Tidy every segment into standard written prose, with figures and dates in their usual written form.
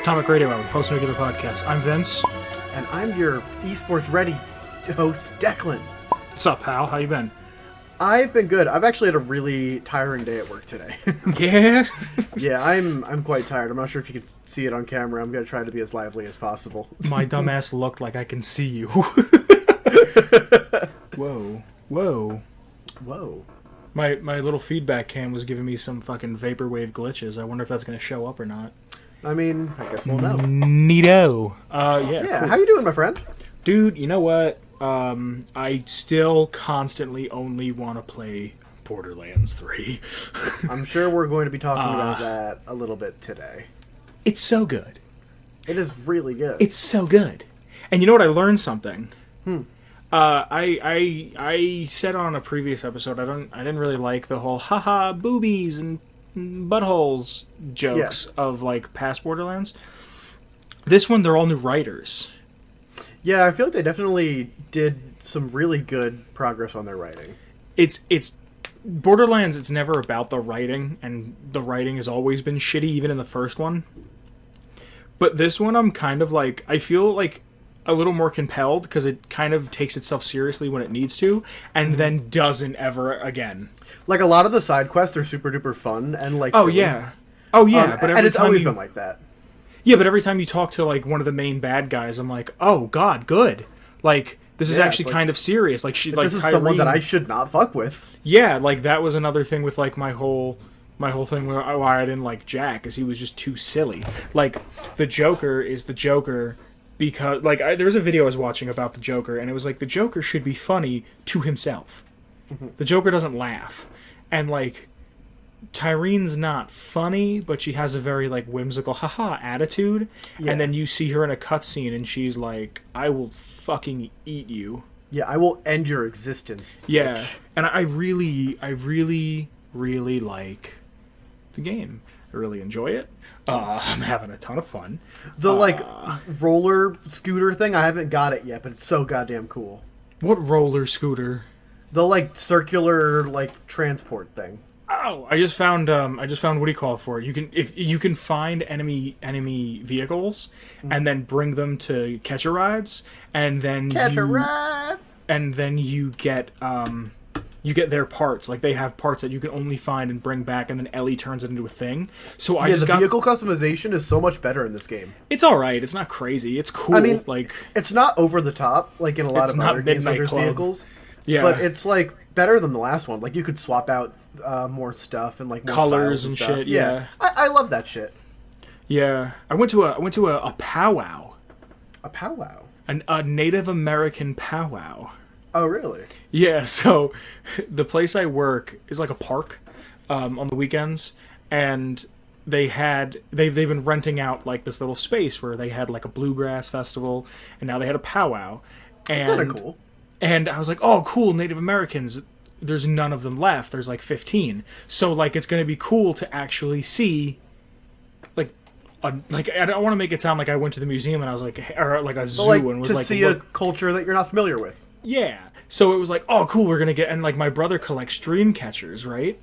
Atomic Radio Hour, Post Nuclear Podcast. I'm Vince. And I'm your esports ready host, Declan. What's up, pal? How you been? I've been good. I've actually had a really tiring day at work today. Yeah? Yeah, I'm quite tired. I'm not sure if you can see it on camera. I'm going to try to be as lively as possible. My dumbass looked like I can see you. Whoa. Whoa. Whoa. My little feedback cam was giving me some fucking vaporwave glitches. I wonder if that's going to show up or not. I mean, I guess we'll know. Neato. Yeah, cool. How you doing, my friend? Dude, you know what? I still constantly only want to play Borderlands 3. I'm sure we're going to be talking about that a little bit today. It's so good. It is really good. It's so good. And you know what? I learned something. I said on a previous episode I didn't really like the whole haha boobies and buttholes jokes of like past Borderlands. This one, they're all new writers. Yeah, I feel like they definitely did some really good progress on their writing. It's Borderlands, it's never about the writing, and the writing has always been shitty, even in the first one. But this one, I'm kind of like, I feel like a little more compelled, because it kind of takes itself seriously when it needs to, and then doesn't ever again. Like, a lot of the side quests are super duper fun, and like, silly. But and it's always been like that. Yeah, but every time you talk to, like, one of the main bad guys, I'm like, oh, God, good. Like, this is actually like, kind of serious. Like, she, like, this is Tyreen, someone that I should not fuck with. Yeah, like, that was another thing with, like, my whole thing why I didn't like Jack, is he was just too silly. Like, the Joker is the Joker because, like, there was a video I was watching about the Joker, and it was like, the Joker should be funny to himself. The Joker doesn't laugh. And, like, Tyrene's not funny, but she has a very, like, whimsical haha attitude. Yeah. And then you see her in a cutscene and she's like, I will fucking eat you. Yeah, I will end your existence, bitch. Yeah. And I really like the game. I really enjoy it. I'm having a ton of fun. The, like, roller scooter thing, I haven't got it yet, but it's so goddamn cool. What roller scooter? The, like, circular, like, transport thing. Oh, I just found what do you call it for? You can find enemy vehicles and then bring them to catch-a rides, and then you get their parts. Like, they have parts that you can only find and bring back, and then Ellie turns it into a thing. So vehicle customization is so much better in this game. It's all right. It's not crazy. It's cool. I mean, like, it's not over the top like in a lot of other games where there's vehicles. Yeah, but it's like better than the last one. Like, you could swap out more stuff and like more colors and stuff. shit. Yeah. I love that shit. Yeah, I went to a powwow. A powwow. A Native American powwow. Oh, really? Yeah. So, the place I work is like a park on the weekends, and they've been renting out like this little space where they had like a bluegrass festival, and now they had a powwow. That's kind of cool. And I was like, oh, cool, Native Americans. There's none of them left. There's like 15. So, like, it's going to be cool to actually see, like, I don't want to make it sound like I went to the museum and I was like, or like a zoo and was to like, see a culture that you're not familiar with. Yeah. So it was like, oh, cool, we're going to get, and like my brother collects dream catchers, right?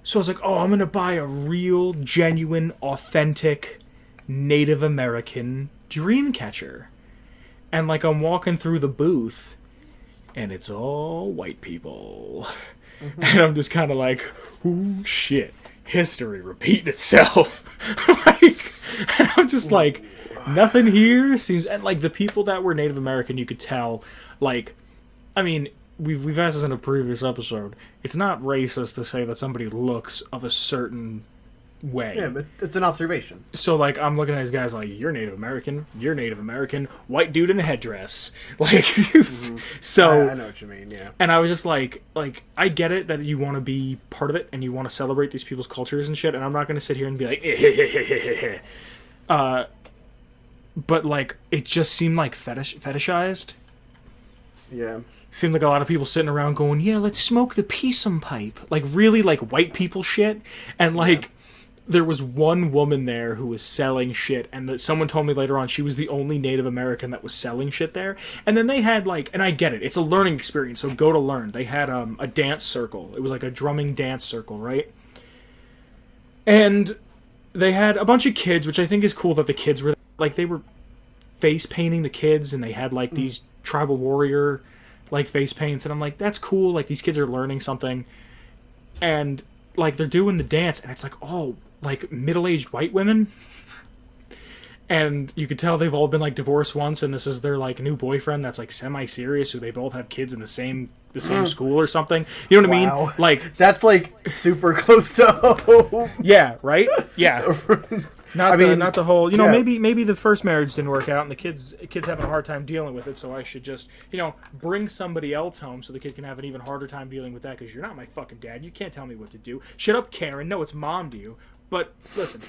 So I was like, oh, I'm going to buy a real, genuine, authentic Native American dream catcher. And like, I'm walking through the booth, and it's all white people. Mm-hmm. And I'm just kind of like, ooh, shit. History repeating itself. Like, and I'm just like, nothing here seems... And, like, the people that were Native American, you could tell, like... I mean, we've asked this in a previous episode. It's not racist to say that somebody looks of a certain way. Yeah, but it's an observation. So, like, I'm looking at these guys like, you're Native American, white dude in a headdress. Like, so... I know what you mean, yeah. And I was just like, I get it that you want to be part of it and you want to celebrate these people's cultures and shit, and I'm not going to sit here and be like, but, like, it just seemed like fetishized. Yeah. Seemed like a lot of people sitting around going, yeah, let's smoke the peasum pipe. Like, really, like, white people shit. And, like... Yeah. There was one woman there who was selling shit, and someone told me later on she was the only Native American that was selling shit there. And then they had, like, and I get it, it's a learning experience, so go to learn. They had a dance circle. It was like a drumming dance circle, right? And they had a bunch of kids, which I think is cool that the kids were like they were face painting the kids, and they had like these tribal warrior like face paints, and I'm like, that's cool. Like these kids are learning something, and like they're doing the dance, and it's like all like middle-aged white women. And you could tell they've all been like divorced once, and this is their like new boyfriend that's like semi-serious, who they both have kids in the same school or something. You know what I mean? Like that's like super close to home. Yeah, right? Yeah. Not the whole, yeah. maybe the first marriage didn't work out and the kids having a hard time dealing with it, so I should just, bring somebody else home so the kid can have an even harder time dealing with that, because you're not my fucking dad. You can't tell me what to do. Shut up, Karen. No, it's mom to you. But listen.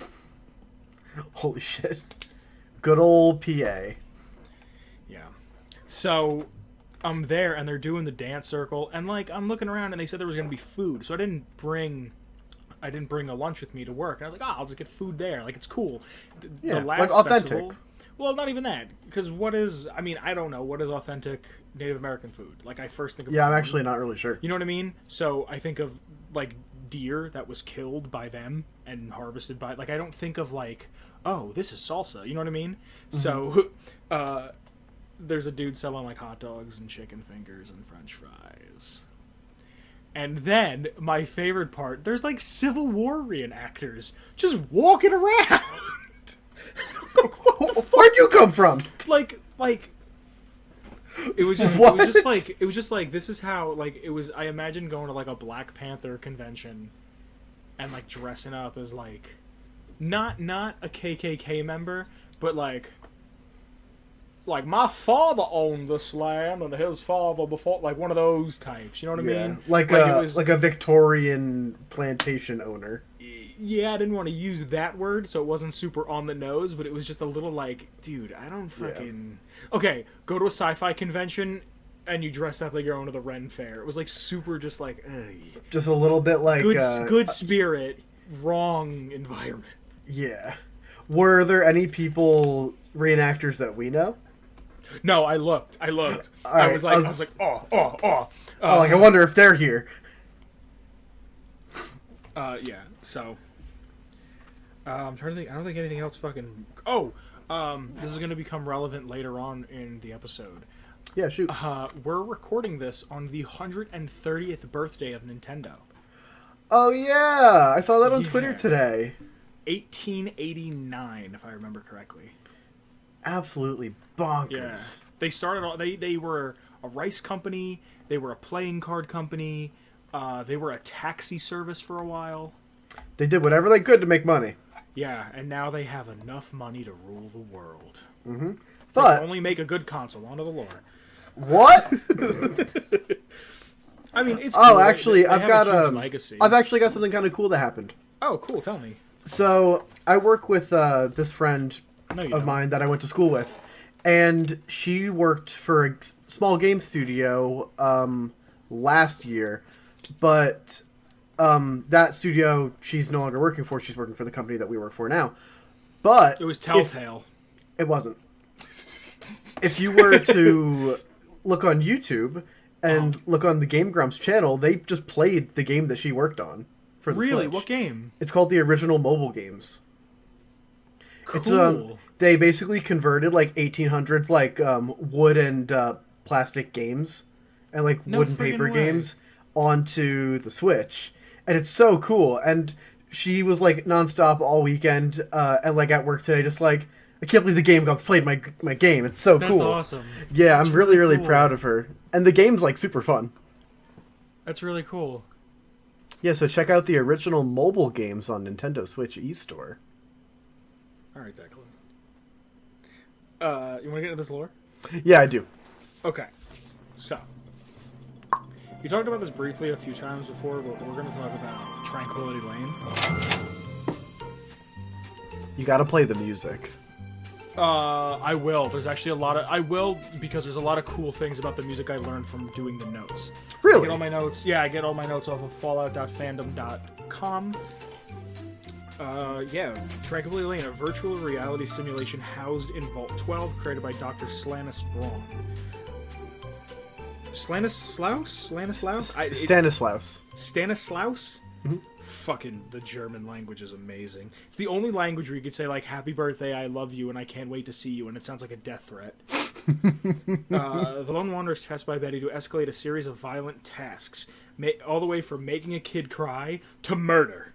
Holy shit. Good old PA. Yeah. So I'm there and they're doing the dance circle, and like I'm looking around and they said there was gonna be food, so I didn't bring a lunch with me to work, and I was like, I'll just get food there. Like it's cool. Yeah, the last like authentic. festival, well, not even that, because I don't know what is authentic Native American food. Like I first think of I'm actually not really sure. You know what I mean? So I think of like deer that was killed by them and harvested by, like I don't think of like, oh, this is salsa. You know what I mean? Mm-hmm. So there's a dude selling like hot dogs and chicken fingers and French fries. And then, my favorite part, there's like Civil War reenactors just walking around. Where'd you come from? Like, it was just like, this is how, like, it was, I imagine going to like a Black Panther convention and like dressing up as like, not a KKK member, but like my father owned this land and his father before, like one of those types. You know what I mean? Like a Victorian plantation owner. Yeah, I didn't want to use that word, so it wasn't super on the nose, but it was just a little like, dude, I don't fucking... Yeah. Okay, go to a sci-fi convention and you dressed up like you're going to the Ren Fair. It was like super just like... Ugh. Just a little bit like... Good spirit, wrong environment. Yeah. Were there any people, reenactors that we know? No, I looked. Right, I was like, oh. Like, I wonder if they're here. Yeah, so... I'm trying to think. I don't think anything else fucking... Oh! This is going to become relevant later on in the episode. Yeah, shoot. We're recording this on the 130th birthday of Nintendo. Oh, yeah! I saw that on Twitter today. 1889, if I remember correctly. Absolutely bonkers. Yeah. They started all... They were a rice company. They were a playing card company. They were a taxi service for a while. They did whatever they could to make money. Yeah, and now they have enough money to rule the world. Mm-hmm. But they only make a good console. Onto the lore. What? I mean, it's. Oh, cool. Actually, I've got a legacy. I've actually got something kind of cool that happened. Oh, cool! Tell me. So I work with this friend of mine that I went to school with, and she worked for a small game studio last year, but that studio she's no longer working for. She's working for the company that we work for now. But it was Telltale. It wasn't. If you were to look on YouTube and look on the Game Grumps channel, they just played the game that she worked on for the Really? Switch. What game? It's called the Original Mobile Games. Cool. It's they basically converted like 1800s like wood and plastic games and like wood and paper games onto the Switch, and it's so cool. And she was like nonstop all weekend and like at work today, just like, I can't believe the game got played my game. It's so cool. That's awesome. Yeah, That's I'm really cool. proud of her. And the game's like super fun. That's really cool. Yeah, so check out the Original Mobile Games on Nintendo Switch eStore. All right, Declan. You want to get into this lore? Yeah, I do. Okay. So, we talked about this briefly a few times before, but we're going to talk about Tranquility Lane. You gotta play the music. I will. There's actually a lot of... I will, because there's a lot of cool things about the music I learned from doing the notes. Really? I get all my notes... Yeah, I get all my notes off of fallout.fandom.com. Yeah, Tranquility Lane, a virtual reality simulation housed in Vault 12, created by Dr. Slanis Braun. Stanislaus? Stanislaus. Stanislaus? Fucking the German language is amazing. It's the only language where you could say like "Happy birthday, I love you," and "I can't wait to see you," and it sounds like a death threat. The Lone Wanderer's tasked by Betty to escalate a series of violent tasks, all the way from making a kid cry to murder.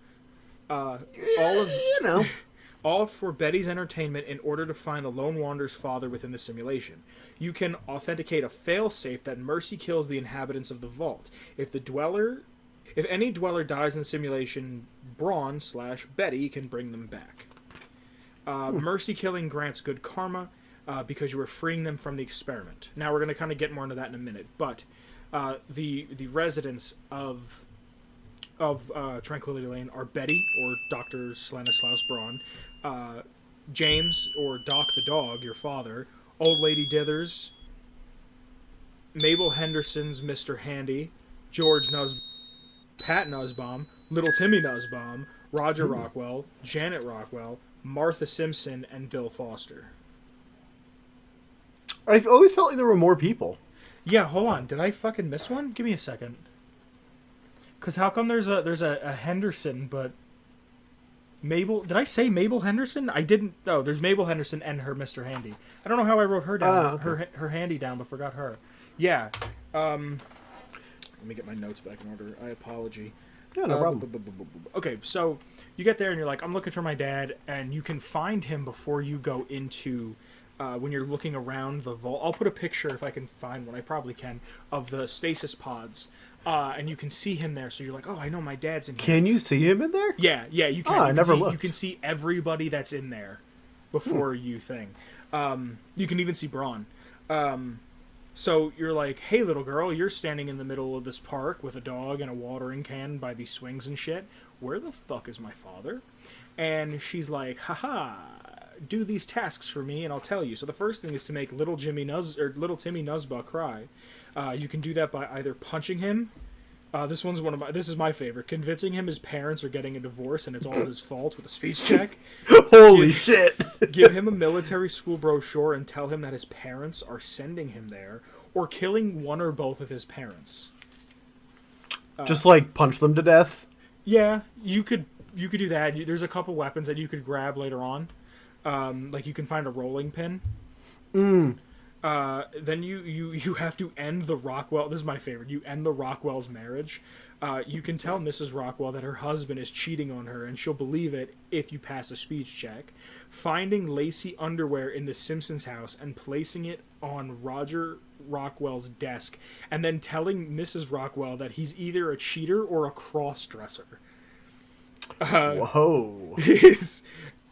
All of all for Betty's entertainment in order to find the Lone Wanderer's father within the simulation. You can authenticate a failsafe that mercy kills the inhabitants of the vault. If any dweller dies in the simulation, Braun/Betty can bring them back. Mercy killing grants good karma because you are freeing them from the experiment. Now we're going to kind of get more into that in a minute, but the residents of Tranquility Lane are Betty, or Dr. Stanislaus Braun, James, or Doc the dog, your father, Old Lady Dithers, Mabel Henderson's Mr. Handy, George Pat Nussbaum, Little Timmy Nussbaum, Roger Rockwell, Janet Rockwell, Martha Simpson, and Bill Foster. I've always felt like there were more people. Yeah, hold on. Did I fucking miss one? Give me a second. Because how come there's a Henderson, but Mabel... Did I say Mabel Henderson? I didn't... No, there's Mabel Henderson and her Mr. Handy. I don't know how I wrote her down. Okay. Her Handy down, but forgot her. Yeah. Let me get my notes back in order. I apology. Yeah, no problem. Okay, so you get there and you're like, I'm looking for my dad, and you can find him before you go into... when you're looking around the vault. I'll put a picture, if I can find one, I probably can, of the stasis pods. And you can see him there, so you're like, oh, I know my dad's in here. Can you see him in there? Yeah, you can. I never looked. You can see everybody that's in there before you thing. You can even see Braun. So you're like, hey, little girl, you're standing in the middle of this park with a dog and a watering can by these swings and shit. Where the fuck is my father? And she's like, haha, do these tasks for me and I'll tell you. So the first thing is to make little Timmy Nussbaum cry. You can do that by either punching him. This is my favorite. Convincing him his parents are getting a divorce and it's all his fault with a speech check. Holy shit. Give him a military school brochure and tell him that his parents are sending him there, or killing one or both of his parents. Just like punch them to death? Yeah, you could do that. There's a couple weapons that you could grab later on. Like you can find a rolling pin. Then you have to end the Rockwell. This is my favorite. You end the Rockwell's marriage. You can tell Mrs. Rockwell that her husband is cheating on her, and she'll believe it if you pass a speech check. Finding lacy underwear in the Simpsons house and placing it on Roger Rockwell's desk, and then telling Mrs. Rockwell that he's either a cheater or a cross-dresser. Whoa.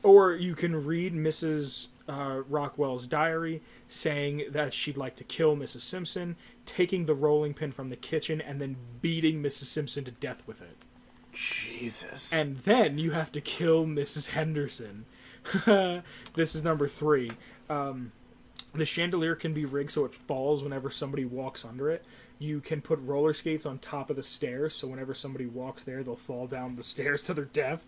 Or you can read Mrs. Rockwell's diary saying that she'd like to kill Mrs. Simpson, taking the rolling pin from the kitchen, and then beating Mrs. Simpson to death with it. Jesus. And then you have to kill Mrs. Henderson. This is number 3. The chandelier can be rigged so it falls whenever somebody walks under it. You can put roller skates on top of the stairs, so whenever somebody walks there, they'll fall down the stairs to their death.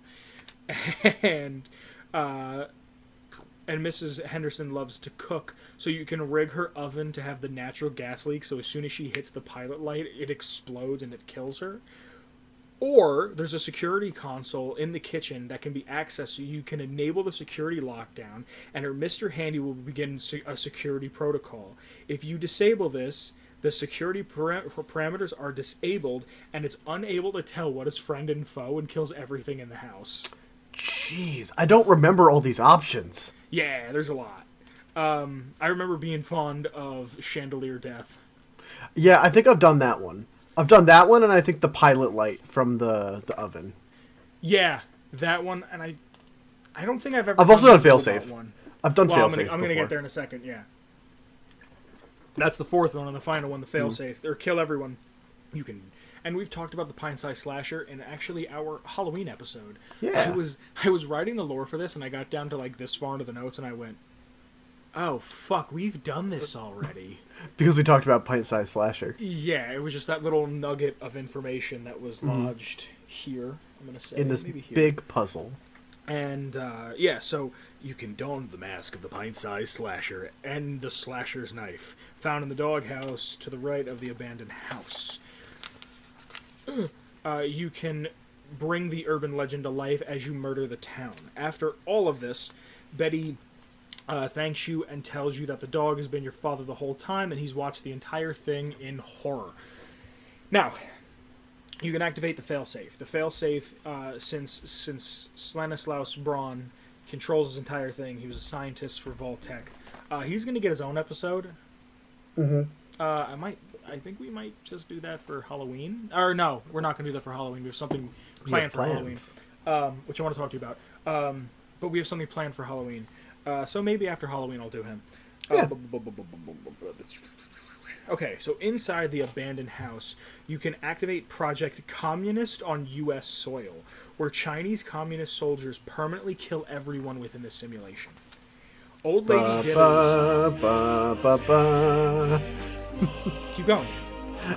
And Mrs. Henderson loves to cook, so you can rig her oven to have the natural gas leak, so as soon as she hits the pilot light, it explodes and it kills her. Or there's a security console in the kitchen that can be accessed, so you can enable the security lockdown, and her Mr. Handy will begin a security protocol. If you disable this, the security parameters are disabled, and it's unable to tell what is friend and foe, and kills everything in the house. Jeez, I don't remember all these options. Yeah, there's a lot. I remember being fond of Chandelier Death. Yeah, I think I've done that one. I've done that one, and I think the pilot light from the oven. Yeah, that one, and I don't think I've ever... I've also done failsafe. I've done failsafe I'm going to get there in a second, yeah. That's the 4th one, and the final one, the failsafe. Or kill everyone. You can... And we've talked about the pint-sized slasher in actually our Halloween episode. Yeah. I was writing the lore for this, and I got down to like this far into the notes, and I went, oh, fuck, we've done this already. Because we talked about pint-sized slasher. Yeah, it was just that little nugget of information that was lodged here, I'm going to say. In this big puzzle. And, yeah, so you can don the mask of the pint-sized slasher and the slasher's knife, found in the doghouse to the right of the abandoned house. You can bring the urban legend to life as you murder the town. After all of this, Betty thanks you and tells you that the dog has been your father the whole time, and he's watched the entire thing in horror. Now, you can activate the failsafe. The failsafe, since Stanislaus Braun controls his entire thing, he was a scientist for Voltech. He's going to get his own episode. Mm-hmm. I think we might just do that for Halloween. Or no, we're not going to do that for Halloween. There's something planned for Halloween, which I want to talk to you about. But we have something planned for Halloween. So maybe after Halloween I'll do him. Yeah. Okay, so inside the abandoned house, you can activate Project Communist on U.S. soil, where Chinese communist soldiers permanently kill everyone within the simulation. Old Lady Dithers... Keep going.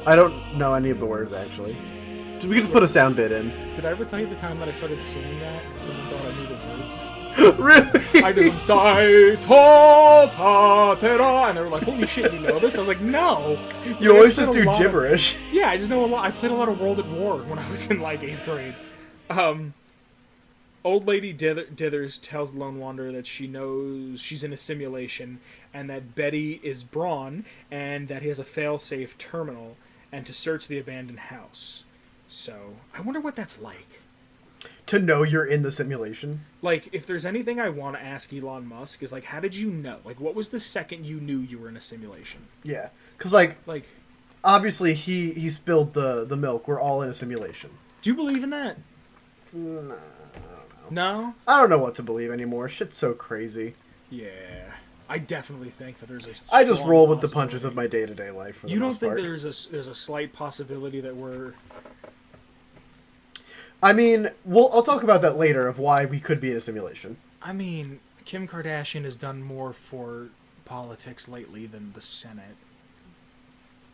I don't know any of the words, actually. We could just put a sound bit in. Did I ever tell you the time that I started singing that and someone thought I knew the words? Really? I did Sai Ta Ta Tera, and they were like, "Holy shit, you know this?" I was like, "No." You always just do gibberish. Yeah, I just know a lot. I played a lot of World at War when I was in like 8th grade. Old Lady Dithers tells Lone Wanderer that she knows she's in a simulation, and that Betty is Braun, and that he has a fail-safe terminal, and to search the abandoned house. So, I wonder what that's like. To know you're in the simulation? Like, if there's anything I want to ask Elon Musk, is like, how did you know? Like, what was the second you knew you were in a simulation? Yeah. Because, like, Like, obviously he spilled the milk. We're all in a simulation. do you believe in that? No. No? I don't know what to believe anymore. Shit's so crazy. Yeah. I definitely think that there's a I just strong roll with the possibility. punches of my day-to-day life for the You don't most think part. there's a slight possibility that we're... I mean, I'll talk about that later of why we could be in a simulation. I mean, Kim Kardashian has done more for politics lately than the Senate.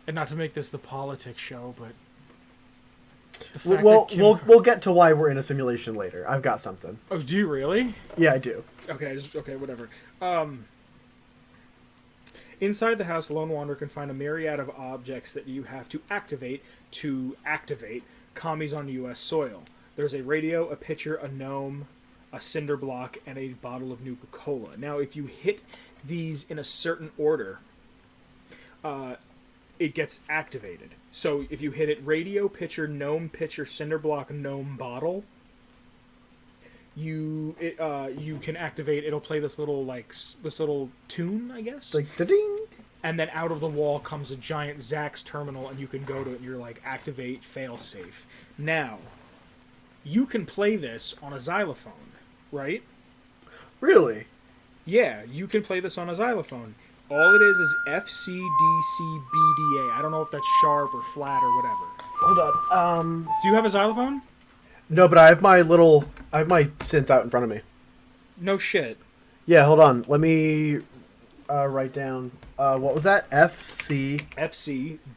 And not to make this the politics show, but... the fact that Kim... We'll get to why we're in a simulation later. I've got something. Oh, do you really? Yeah, I do. Okay, okay, whatever. Inside the house, Lone Wanderer can find a myriad of objects that you have to activate commies on U.S. soil. There's a radio, a pitcher, a gnome, a cinder block, and a bottle of Nuka-Cola. Now, if you hit these in a certain order, it gets activated. So if you hit it radio, pitcher, cinder block, gnome, bottle, you can activate. It'll play this little tune, I guess. Like da-ding. And then out of the wall comes a giant Zax terminal, and you can go to it, and you're like, activate failsafe. Now, you can play this on a xylophone, right? Really? Yeah, you can play this on a xylophone. All it is F, C, D, C, B, D, A. I don't know if that's sharp or flat or whatever. Hold on. Do you have a xylophone? No, but I have my synth out in front of me. No shit. Yeah, hold on. Let me write down. What was that? F, C,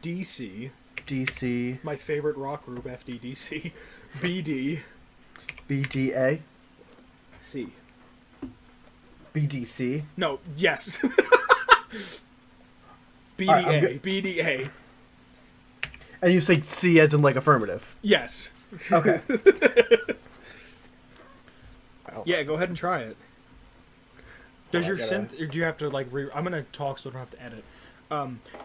D, C. D, C. My favorite rock group, FDDC. B, D. B, D, A. C. B, D, C. No, yes. BDA. Right, BDA. And you say C as in like affirmative. Yes. Okay. Yeah, go ahead and try it. Does your gotta- synth, or do you have to like I'm gonna talk so I don't have to edit.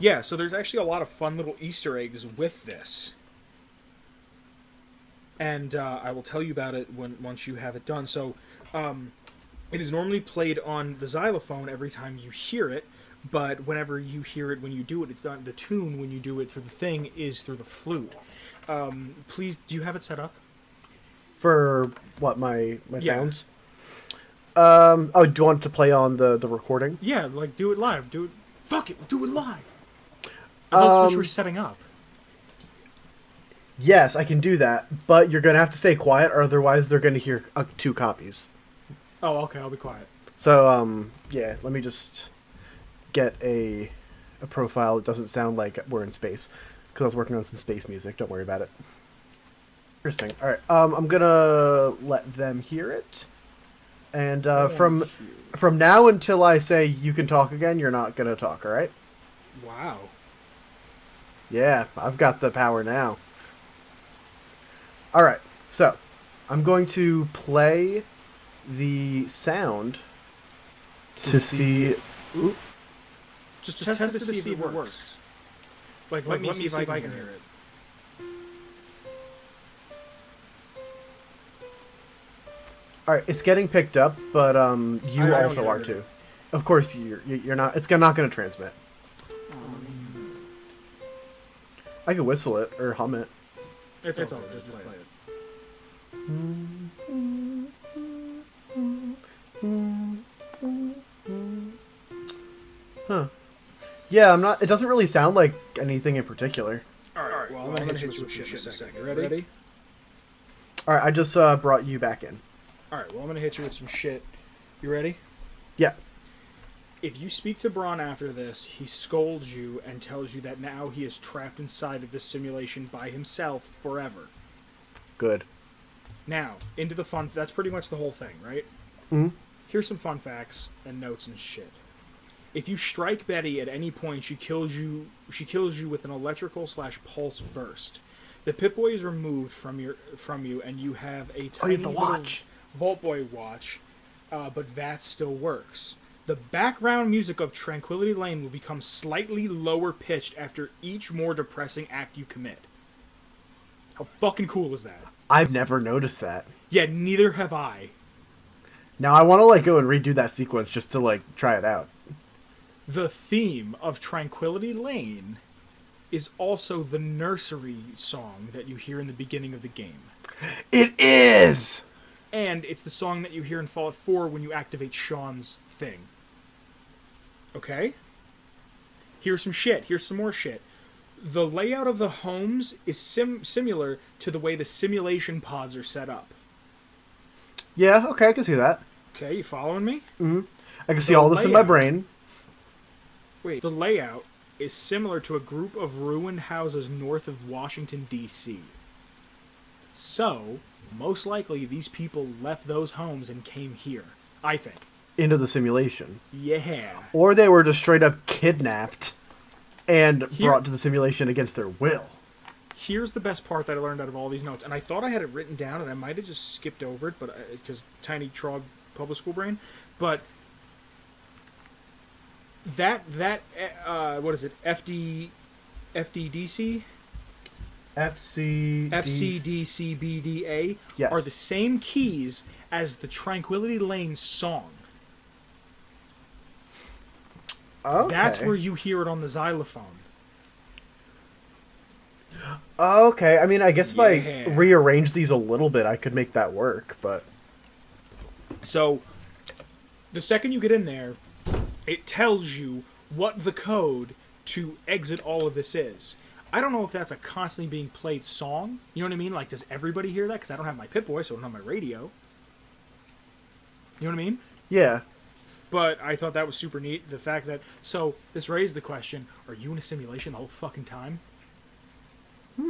Yeah, so there's actually a lot of fun little Easter eggs with this. And I will tell you about it once you have it done. So it is normally played on the xylophone every time you hear it, but whenever you hear it when you do it, it's done. The tune when you do it through the thing is through the flute. Please, do you have it set up? For what, my sounds? Oh, do you want to play on the recording? Yeah, like do it live. Do it. Fuck it, do it live. I thought Switch were setting up. Yes, I can do that, but you're going to have to stay quiet, or otherwise they're going to hear 2 copies. Oh, okay, I'll be quiet. So, yeah, let me just get a profile that doesn't sound like we're in space, because I was working on some space music. Don't worry about it. Interesting. All right, I'm going to let them hear it. And from now until I say you can talk again, you're not going to talk, all right? Wow. Yeah, I've got the power now. All right, so I'm going to play the sound to see. Ooh, Just test it to see if it works. Like, let me see if I can hear it. all right, it's getting picked up, but you I also don't are hear too. it. Of course, you're not. It's not going to transmit. I could whistle it or hum it. It's all good. Just play it. Huh. Yeah, I'm not. It doesn't really sound like anything in particular. All right. Well, I'm gonna hit you with some shit in a second. You ready? All right, I just brought you back in. All right. Well, I'm gonna hit you with some shit. You ready? Yeah. If you speak to Braun after this, he scolds you and tells you that now he is trapped inside of this simulation by himself forever. Good. Now, into the fun. That's pretty much the whole thing, right? Hmm. Here's some fun facts and notes and shit. If you strike Betty at any point, she kills you. She kills you with an electrical/pulse burst. The Pip-Boy is removed from you, and you have a tiny the little watch. Vault Boy watch, but that still works. The background music of Tranquility Lane will become slightly lower pitched after each more depressing act you commit. How fucking cool is that? I've never noticed that. Yeah, neither have I. Now I want to like go and redo that sequence just to like try it out. The theme of Tranquility Lane is also the nursery song that you hear in the beginning of the game. It is! And it's the song that you hear in Fallout 4 when you activate Sean's thing. Okay? Here's some shit. Here's some more shit. The layout of the homes is similar to the way the simulation pods are set up. Yeah, okay, I can see that. Okay, you following me? Mm-hmm. I can see all this in my brain. Wait, the layout is similar to a group of ruined houses north of Washington, D.C. So, most likely these people left those homes and came here. I think. Into the simulation. Yeah. Or they were just straight up kidnapped and brought to the simulation against their will. Here's the best part that I learned out of all these notes, and I thought I had it written down, and I might have just skipped over it, but because tiny trog public school brain. But that what is it? FDDC? FCDCBDA yes. are the same keys as the Tranquility Lane song. Okay. That's where you hear it on the xylophone. Okay, I mean, I guess if I rearrange these a little bit, I could make that work, but... So, the second you get in there, it tells you what the code to exit all of this is. I don't know if that's a constantly being played song. You know what I mean? Like, does everybody hear that? Because I don't have my Pip-Boy, so I don't have my radio. You know what I mean? Yeah. But I thought that was super neat. The fact that... So, this raised the question, are you in a simulation the whole fucking time? We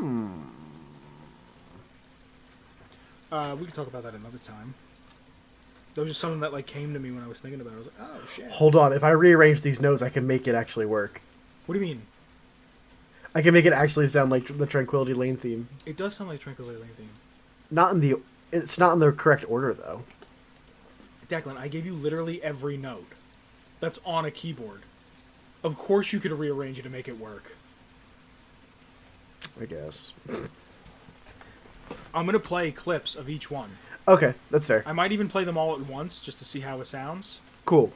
could talk about that another time. That was just something that like came to me when I was thinking about it. I was like, oh, shit. Hold on. If I rearrange these notes, I can make it actually work. What do you mean? I can make it actually sound like the Tranquility Lane theme. It does sound like Tranquility Lane theme. It's not in the correct order, though. Declan, I gave you literally every note that's on a keyboard. Of course you could rearrange it to make it work. I guess. I'm going to play clips of each one. Okay, that's fair. I might even play them all at once just to see how it sounds. Cool.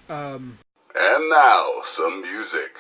And now, some music.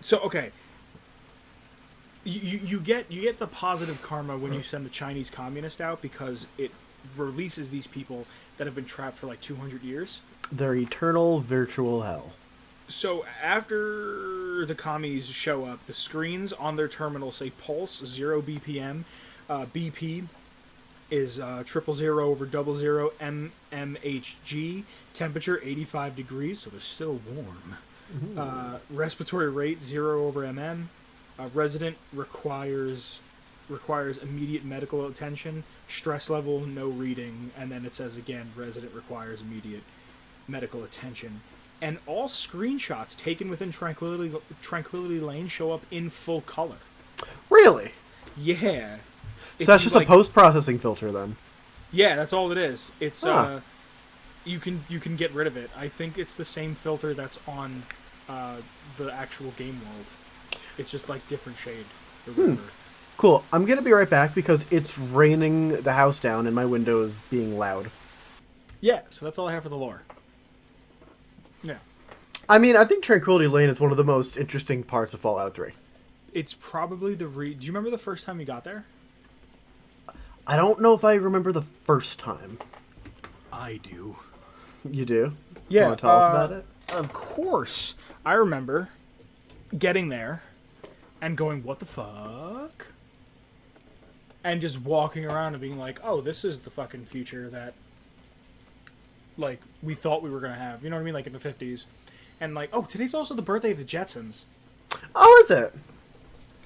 So, okay. You get the positive karma when you send the Chinese communist out because it releases these people that have been trapped for like 200 years. Their eternal virtual hell. So after the commies show up, the screens on their terminal say pulse 0 BPM, BP is 000/00 mmHg, temperature 85 degrees, so they're still warm. Respiratory rate 0/mm. Resident requires immediate medical attention. Stress level no reading, and then it says again resident requires immediate medical attention. And all screenshots taken within Tranquility Lane show up in full color. Really? Yeah. So that's just a post-processing filter then. Yeah, that's all it is. It's you can get rid of it. I think it's the same filter that's on the actual game world. It's just like different shade or whatever. Cool. I'm gonna be right back because it's raining the house down and my window is being loud. Yeah, so that's all I have for the lore. Yeah. I mean, I think Tranquility Lane is one of the most interesting parts of Fallout 3. It's probably do you remember the first time you got there? I don't know if I remember the first time. I do. You do? Yeah. You want to tell us about it? Of course. I remember getting there and going, what the fuck? And just walking around and being like, oh, this is the fucking future that, like, we thought we were going to have. You know what I mean? Like, in the 50s. And, like, oh, today's also the birthday of the Jetsons. Oh, is it?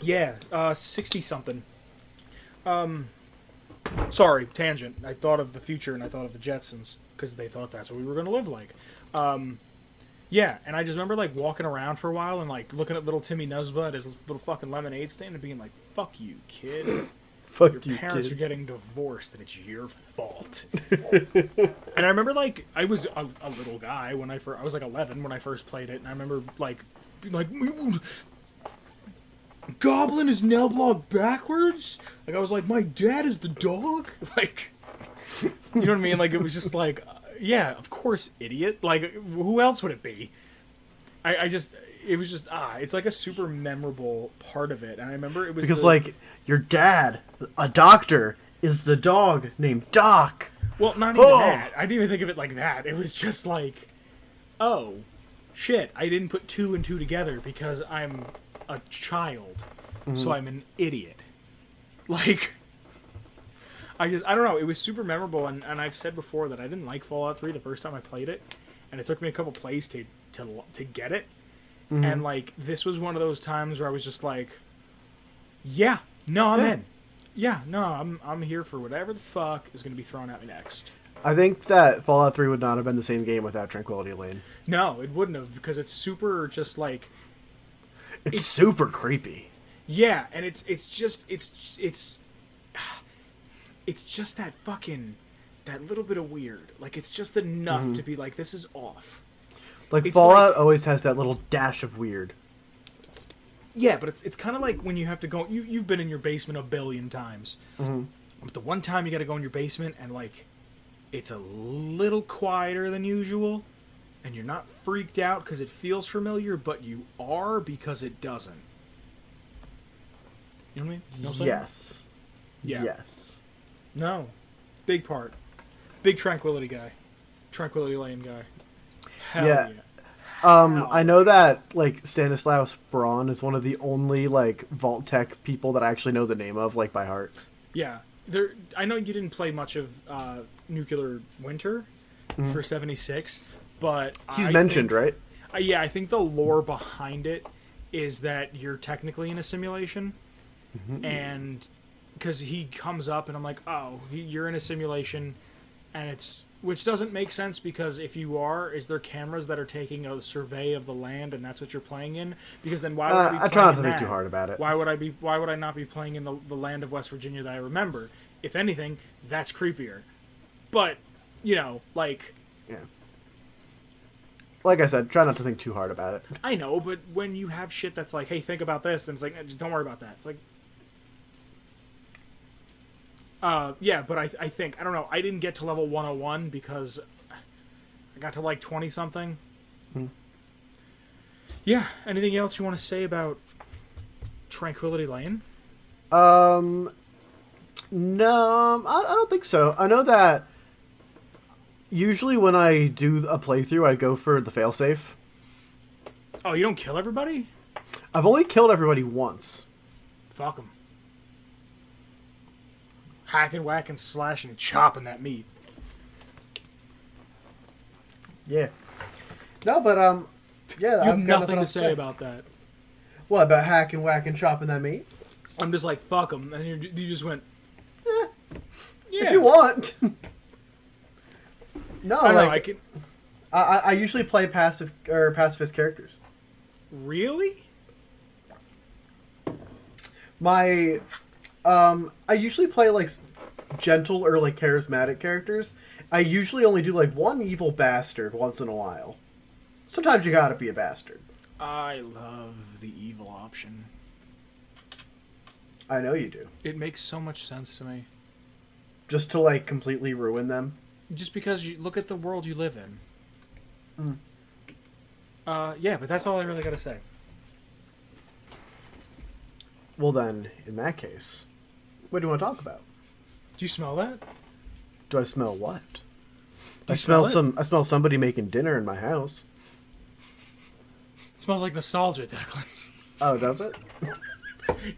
Yeah, 60-something. Sorry, tangent. I thought of the future and I thought of the Jetsons because they thought that's what we were going to live like. Yeah, and I just remember, like, walking around for a while and, like, looking at little Timmy Nuzba at his little fucking lemonade stand and being like, fuck you, kid. Fuck Your you, parents kid. are getting divorced and it's your fault. And I remember, like, I was a little guy when I was, like, 11 when I first played it, and I remember, like, being like, Goblin is now blocked backwards? Like, I was like, my dad is the dog? Like, you know what I mean? Like, it was just like, yeah, of course, idiot. Like, who else would it be? It was just, it's like a super memorable part of it. And I remember it was because, like, your dad, a doctor, is the dog named Doc. Well, not even that. I didn't even think of it like that. It was just like, oh, shit, I didn't put two and two together because I'm a child, so I'm an idiot. Like, I don't know, it was super memorable, and I've said before that I didn't like Fallout 3 the first time I played it, and it took me a couple plays to get it, and, like, this was one of those times where I was just like, yeah, no, I'm in. Yeah, no, I'm here for whatever the fuck is going to be thrown at me next. I think that Fallout 3 would not have been the same game without Tranquility Lane. No, it woun't have, because it's super just, like... It's super creepy. Yeah, and it's just that fucking, that little bit of weird. Like, it's just enough to be like, this is off. Like, It's Fallout like- always has that little dash of weird. Yeah, but it's kind of like when you have to go, you've been in your basement a billion times. But the one time you got to go in your basement and, like, it's a little quieter than usual, and you're not freaked out because it feels familiar, but you are because it doesn't. You know what I mean? You know what I'm saying? Yes. Yeah. Yes. No. Big part. Big Tranquility guy. Tranquility Lane guy. Hell Yeah. yeah. I know that, like, Stanislaus Braun is one of the only, like, Vault Tech people that I actually know the name of, like, by heart. Yeah. I know you didn't play much of Nuclear Winter for 76, but He's mentioned, right? Yeah, I think the lore behind it is that you're technically in a simulation, and because he comes up and I'm like, oh, you're in a simulation, and which doesn't make sense because if you are, is there cameras that are taking a survey of the land and that's what you're playing in? Because then why would I be I try not to playing in think that? too hard about it. Why would I not be playing in the land of West Virginia that I remember? If anything, that's creepier. But, you know, like... Yeah. Like I said, try not to think too hard about it. I know, but when you have shit that's like, hey, think about this, and it's like, just don't worry about that. It's like... yeah, but I think, I don't know, I didn't get to level 101 because I got to, like, 20-something. Yeah, anything else you want to say about Tranquility Lane? No, I don't think so. I know that Usually when I do a playthrough, I go for the failsafe. Oh, you don't kill everybody? I've only killed everybody once. Fuck them. Hacking, whacking, slashing, and chopping that meat. Yeah. No, but yeah. You I've have got nothing to say about that. What about hacking, whacking, chopping that meat? I'm just like, fuck them, and you just went. Yeah. If you want. No, I know, like I usually play pacifist characters. Really? I usually play like gentle or like charismatic characters. I usually only do like one evil bastard once in a while. Sometimes you gotta be a bastard. I love the evil option. I know you do. It makes so much sense to me. Just to like completely ruin them. Just because you look at the world you live in. Yeah, but that's all I really gotta say. Well then, in that case, what do you want to talk about? Do you smell that? Do I smell what? Do you I smell it? I smell somebody making dinner in my house. It smells like nostalgia, Declan. Oh, does it?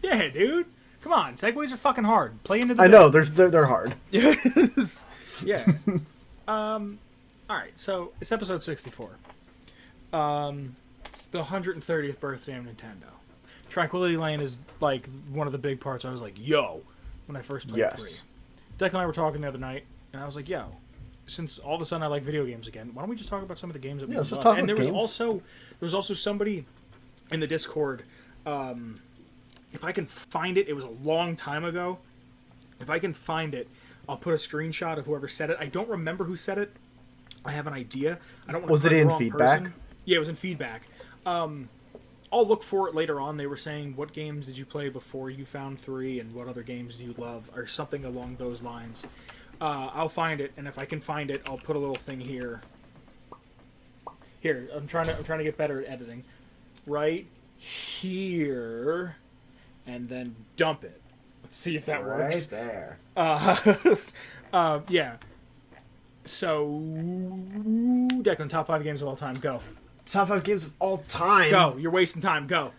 Yeah, dude. Come on, segues are fucking hard. Play into the. I know they're hard. Yes. Yeah. All right. So it's episode 64. It's the 130th birthday of Nintendo. Tranquility Lane is like one of the big parts. I was like, yo, when I first played 3. Declan and I were talking the other night, and I was like, yo, since all of a sudden I like video games again, why don't we just talk about some of the games that we love? And there was also somebody in the Discord. If I can find it, it was a long time ago. If I can find it, I'll put a screenshot of whoever said it. I don't remember who said it. I have an idea. I don't want to. Was it in feedback? Person. Yeah, it was in feedback. I'll look for it later on. They were saying, what games did you play before you found 3, and what other games do you love, or something along those lines. I'll find it, and if I can find it, I'll put a little thing here. Here, I'm trying to get better at editing. Right here, and then dump it. Let's see if that works. Right there. Yeah. So, Declan, top 5 games of all time. Go. Top 5 games of all time. Go. You're wasting time. Go.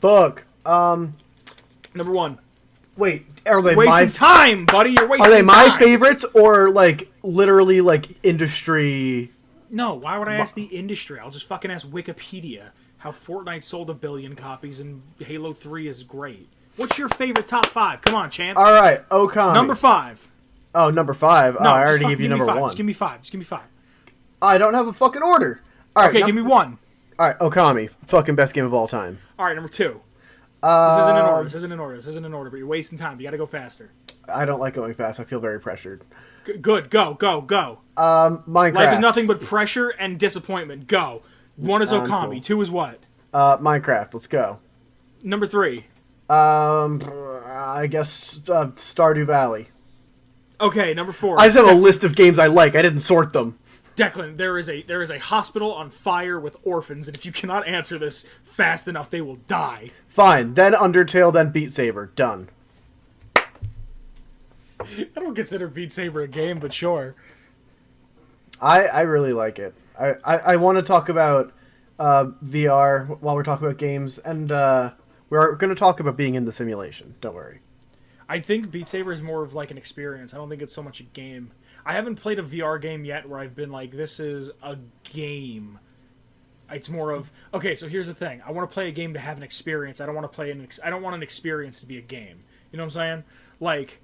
Fuck. Number 1. Wait, are they wasting time, buddy? You're wasting time. Are they my favorites or like literally like industry? No. Why would I ask the industry? I'll just fucking ask Wikipedia how Fortnite sold 1 billion copies and Halo 3 is great. What's your favorite top 5? Come on, champ. All right, Okami. Number 5. Oh, number 5. No, I already gave you number 1. Just give me 5. Just give me 5. I don't have a fucking order. All right, okay, give me 1. All right, Okami, fucking best game of all time. All right, number 2. This isn't in order. This isn't in order. But you're wasting time. You got to go faster. I don't like going fast. I feel very pressured. Good. Go. Minecraft. Life is nothing but pressure and disappointment. Go. 1 is Okami. Cool. 2 is what? Minecraft. Let's go. Number 3. I guess Stardew Valley. Okay, number 4. I just have a list of games I like. I didn't sort them. Declan, there is a hospital on fire with orphans, and if you cannot answer this fast enough, they will die. Fine. Then Undertale, then Beat Saber. Done. I don't consider Beat Saber a game, but sure. I really like it. I want to talk about VR while we're talking about games, and we're going to talk about being in the simulation. Don't worry. I think Beat Saber is more of like an experience. I don't think it's so much a game. I haven't played a VR game yet where I've been like, this is a game. It's more of, okay, so here's the thing. I want to play a game to have an experience. I don't want to play I don't want an experience to be a game. You know what I'm saying? Like,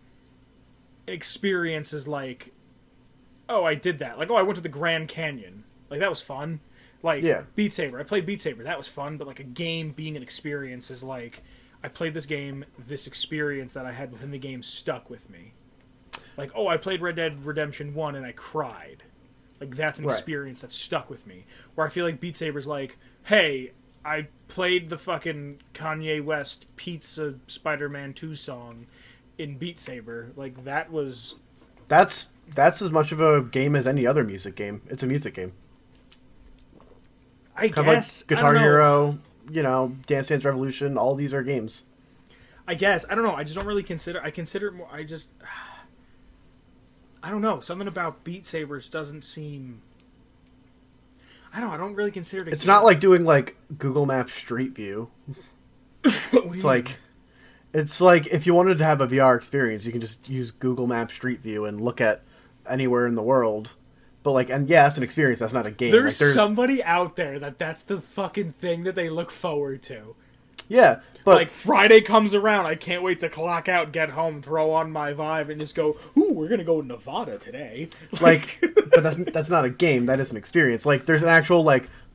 an experience is like, oh, I did that. Like, oh, I went to the Grand Canyon. Like, that was fun. Like, yeah. Beat Saber. I played Beat Saber. That was fun. But, like, a game being an experience is like, I played this game, this experience that I had within the game stuck with me. Like, oh, I played Red Dead Redemption 1 and I cried. Like, that's an experience that stuck with me. Where I feel like Beat Saber's like, hey, I played the fucking Kanye West Pizza Spider-Man 2 song in Beat Saber. Like, that was... That's as much of a game as any other music game. It's a music game. I guess. Like Guitar Hero, you know, Dance Dance Revolution, all these are games. I guess. I don't know. I just don't really consider... I consider it more... I don't know. Something about Beat Sabers doesn't seem. I don't really consider it. It's not like doing like Google Maps Street View. It's like, it's like if you wanted to have a VR experience, you can just use Google Maps Street View and look at anywhere in the world. But like, and yeah, it's an experience. That's not a game. There's like, somebody out there that's the fucking thing that they look forward to. Yeah, but like Friday comes around, I can't wait to clock out, get home, throw on my Vive, and just go, ooh, we're gonna go to Nevada today. Like, but that's not a game. That is an experience. Like, there's an actual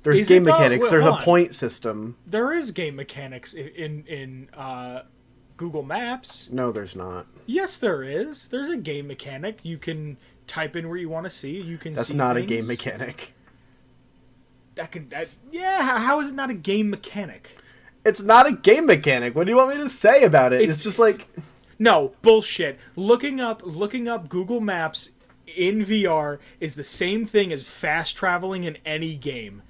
there's Is game it though? mechanics. Wait, There's hold a on. point system. There is game mechanics in Google Maps. No, there's not. Yes, there is. There's a game mechanic. You can type in where you want to see. You can. That's see not things. a game mechanic. Yeah. How is it not a game mechanic? It's not a game mechanic. What do you want me to say about it? It's just like no bullshit. Looking up Google Maps in VR is the same thing as fast traveling in any game.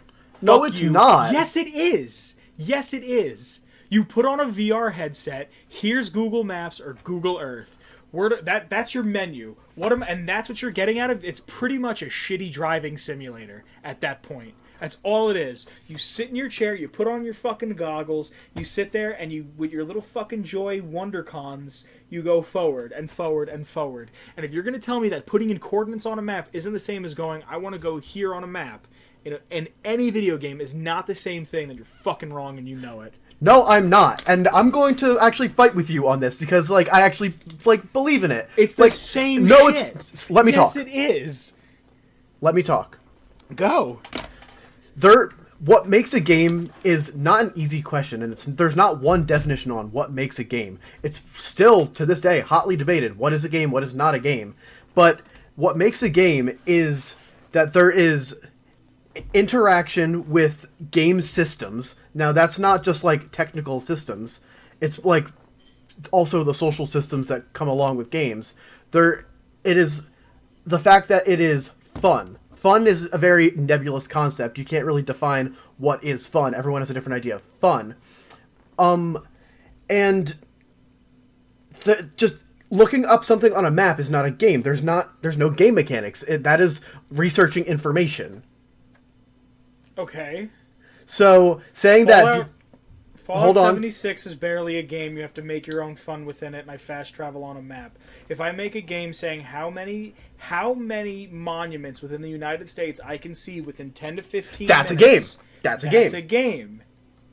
no, Fuck it's you. not. Yes, it is. Yes, it is. You put on a VR headset. Here's Google Maps or Google Earth. That's your menu. And that's what you're getting out of. It's pretty much a shitty driving simulator at that point. That's all it is. You sit in your chair, you put on your fucking goggles, you sit there, and you, with your little fucking Joy WonderCons, you go forward and forward and forward. And if you're going to tell me that putting in coordinates on a map isn't the same as going, I want to go here on a map, in any video game is not the same thing, then you're fucking wrong and you know it. No, I'm not, and I'm going to actually fight with you on this because I actually believe in it. It's the same no, shit. It's let me talk. Yes, it is. Let me talk. Go. What makes a game is not an easy question, and there's not one definition on what makes a game. It's still, to this day, hotly debated. What is a game? What is not a game? But what makes a game is that there is interaction with game systems. Now, that's not just, technical systems. It's, also the social systems that come along with games. It is the fact that it is fun. Fun is a very nebulous concept. You can't really define what is fun. Everyone has a different idea of fun. And just looking up something on a map is not a game. There's no game mechanics. That is researching information. Okay. So saying Fallout 76 is barely a game. You have to make your own fun within it, and I fast travel on a map. If I make a game saying how many monuments within the United States I can see within 10 to 15 that's minutes... That's a game. That's a game.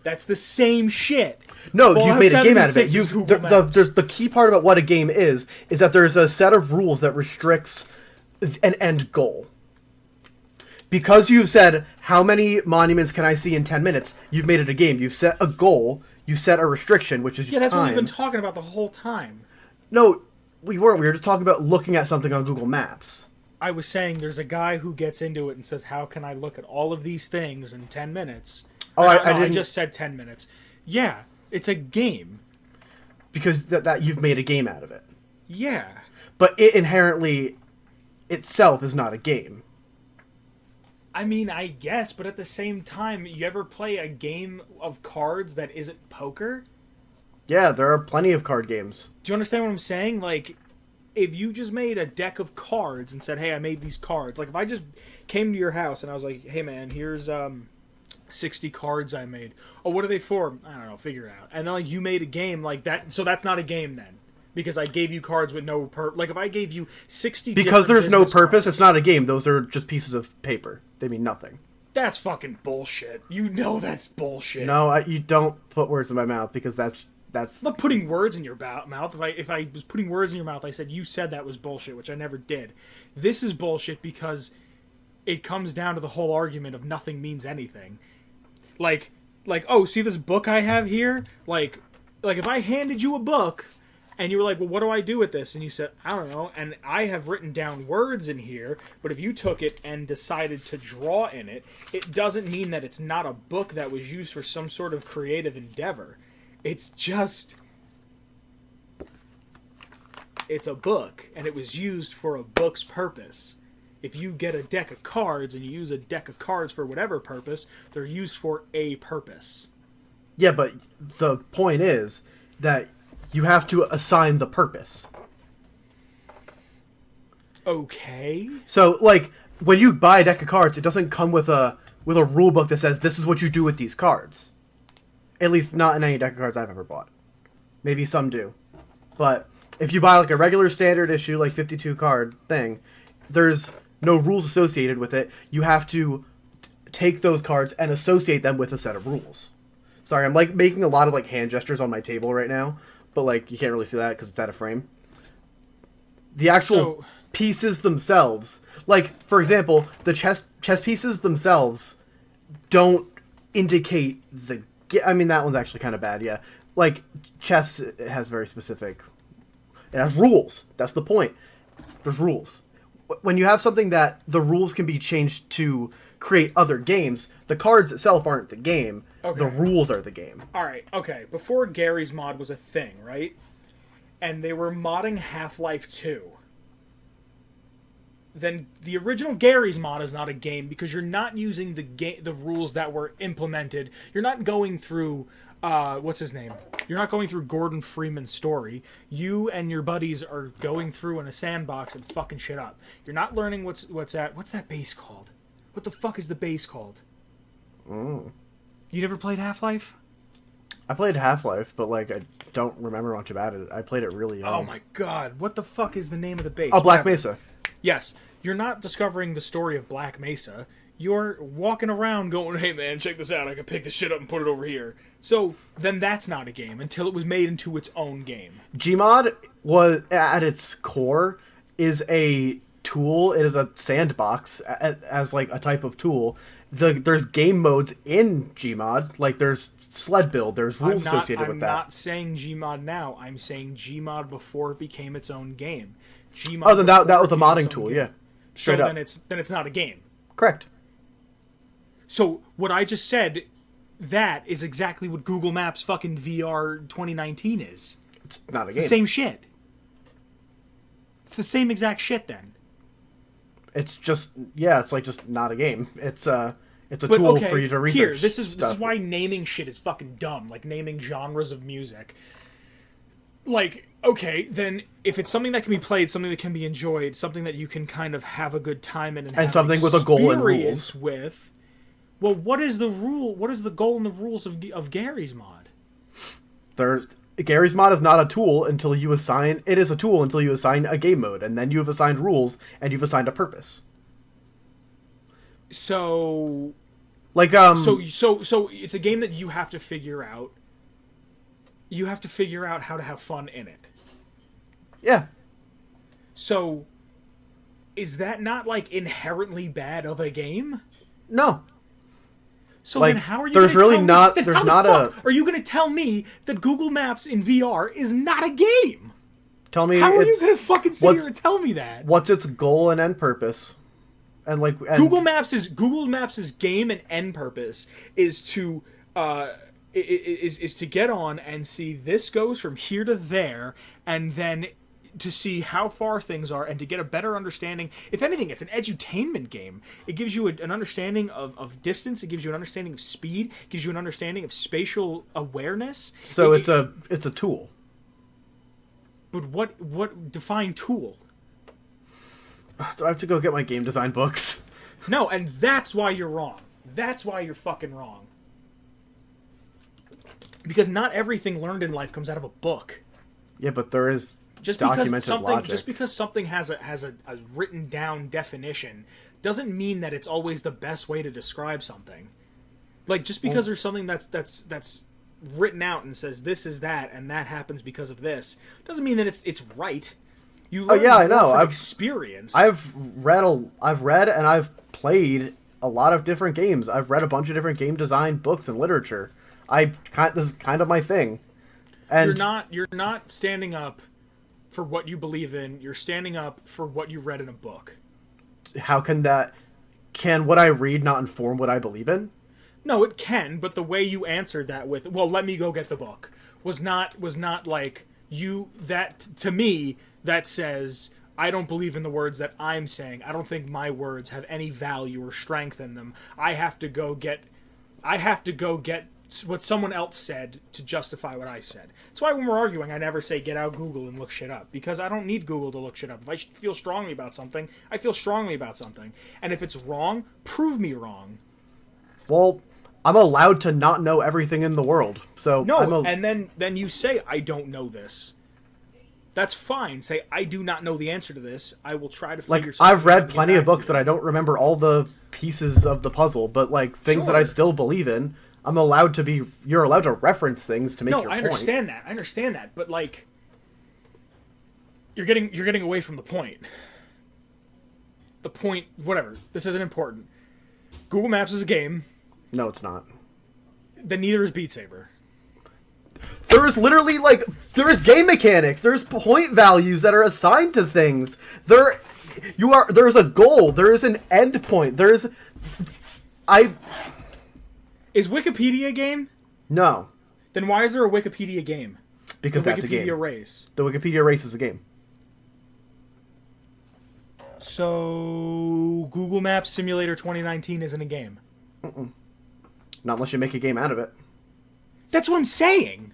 That's the same shit. No, Fallout you've made a game out of it. 76 is Google Maps. There's the key part about what a game is that there's a set of rules that restricts an end goal. Because you've said, how many monuments can I see in 10 minutes, you've made it a game. You've set a goal, you've set a restriction, which is Yeah, that's time. what we've been talking about the whole time. No, we weren't. We were just talking about looking at something on Google Maps. I was saying there's a guy who gets into it and says, how can I look at all of these things in 10 minutes? Oh, No, I didn't... I just said 10 minutes. Yeah, it's a game. Because that you've made a game out of it. Yeah. But it inherently itself is not a game. I mean, I guess, but at the same time, you ever play a game of cards that isn't poker? Yeah, there are plenty of card games. Do you understand what I'm saying? Like, if you just made a deck of cards and said, hey, I made these cards. Like, if I just came to your house and I was like, hey, man, here's 60 cards I made. Oh, what are they for? I don't know, figure it out. And then, you made a game like that. So that's not a game then. Because I gave you cards with no purpose. Like, if I gave you 60 Because there's no purpose, cards, it's not a game. Those are just pieces of paper. They mean nothing. That's fucking bullshit. You know that's bullshit. No, you don't put words in my mouth because that's... I'm not putting words in your mouth. If I was putting words in your mouth, I said you said that was bullshit, which I never did. This is bullshit because it comes down to the whole argument of nothing means anything. Like, oh, see this book I have here? Like if I handed you a book and you were like, well, what do I do with this? And you said, I don't know. And I have written down words in here, but if you took it and decided to draw in it, it doesn't mean that it's not a book that was used for some sort of creative endeavor. It's just... It's a book, and it was used for a book's purpose. If you get a deck of cards and you use a deck of cards for whatever purpose, they're used for a purpose. Yeah, but the point is that you have to assign the purpose. Okay. So, like, when you buy a deck of cards, it doesn't come with a rule book that says this is what you do with these cards. At least not in any deck of cards I've ever bought. Maybe some do. But if you buy, like, a regular standard issue, like, 52 card thing, there's no rules associated with it. You have to take those cards and associate them with a set of rules. Sorry, I'm, like, making a lot of, like, hand gestures on my table right now. But, like, you can't really see that because it's out of frame. The actual pieces themselves, like, for example, the chess pieces themselves don't indicate the... I mean, that one's actually kind of bad, yeah. Like, chess has very specific... It has rules. That's the point. There's rules. When you have something that the rules can be changed to create other games, the cards itself aren't the game. Okay. The rules are the game. Alright, okay. Before Gary's Mod was a thing, right? And they were modding Half-Life 2. Then the original Gary's Mod is not a game because you're not using the rules that were implemented. You're not going through what's his name? You're not going through Gordon Freeman's story. You and your buddies are going through in a sandbox and fucking shit up. You're not learning what's that base called? What the fuck is the base called? You never played Half-Life? I played Half-Life, but, like, I don't remember much about it. I played it really young. Oh my god, what the fuck is the name of the base? Oh, Black Mesa. Yes. You're not discovering the story of Black Mesa. You're walking around going, hey man, check this out. I can pick this shit up and put it over here. So, then that's not a game until it was made into its own game. Gmod was, at its core, is a tool. It is a sandbox as, like, a type of tool. There's game modes in Gmod. Like, there's sled build. There's rules associated with that. I'm not saying Gmod now. I'm saying Gmod before it became its own game. Gmod. Oh, then that was a modding tool, yeah. Straight up. Then it's not a game. Correct. So what I just said, that is exactly what Google Maps fucking VR 2019 is. It's not a game. It's the same shit. It's the same exact shit then. It's just, yeah, it's like just not a game. It's a tool for you to research. Here, this is why naming shit is fucking dumb. Like naming genres of music. Like, okay, then if it's something that can be played, something that can be enjoyed, something that you can kind of have a good time in, and something with a goal and rules with. Well, what is the rule? What is the goal and the rules of Gary's Mod? Gary's Mod is not a tool until you assign. It is a tool until you assign a game mode, and then you have assigned rules and you've assigned a purpose. So, like so it's a game that you have to figure out. You have to figure out how to have fun in it. Yeah. So, is that not, like, inherently bad of a game? No. So like, then how are you there's gonna really tell not me, there's not a are you going to tell me that Google Maps in VR is not a game? Tell me how are you going to fucking sit here and tell me that? What's its goal and end purpose? And like Google Maps' game and end purpose is to is to get on and see this goes from here to there, and then to see how far things are and to get a better understanding. If anything, it's an edutainment game. It gives you an understanding of distance. It gives you an understanding of speed. It gives you an understanding of spatial awareness. So it's a tool. But what define tool? Do I have to go get my game design books? No, and that's why you're wrong. That's why you're fucking wrong. Because not everything learned in life comes out of a book. Yeah, but there is documented logic. Just because something has a written down definition doesn't mean that it's always the best way to describe something. Like, just because there's something that's written out and says this is that and that happens because of this doesn't mean that it's right. You learn I know. From experience. I've read and I've played a lot of different games. I've read a bunch of different game design books and literature. This is kind of my thing. And you're not standing up for what you believe in. You're standing up for what you read in a book. How can what I read not inform what I believe in? No, it can, but the way you answered that with, well, let me go get the book, was not like to me, that says, I don't believe in the words that I'm saying. I don't think my words have any value or strength in them. I have to go get what someone else said to justify what I said. That's why when we're arguing, I never say get out Google and look shit up, because I don't need Google to look shit up. If I feel strongly about something, I feel strongly about something. And if it's wrong, prove me wrong. Well, I'm allowed to not know everything in the world. So no, and then you say I don't know this. That's fine. Say I do not know the answer to this. I will try to figure something out. I've read plenty of books that I don't remember all the pieces of the puzzle, but like things that I still believe in, I'm allowed to be. You're allowed to reference things to make your point. No, I understand that. But like, you're getting away from the point. The point, whatever. This isn't important. Google Maps is a game. No, it's not. Then neither is Beat Saber. There is literally there is game mechanics. There's point values that are assigned to things. There's a goal. There is an end point. Is Wikipedia a game? No. Then why is there a Wikipedia game? Because that's a game. The Wikipedia race. The Wikipedia race is a game. So Google Maps Simulator 2019 isn't a game. Not unless you make a game out of it. That's what I'm saying.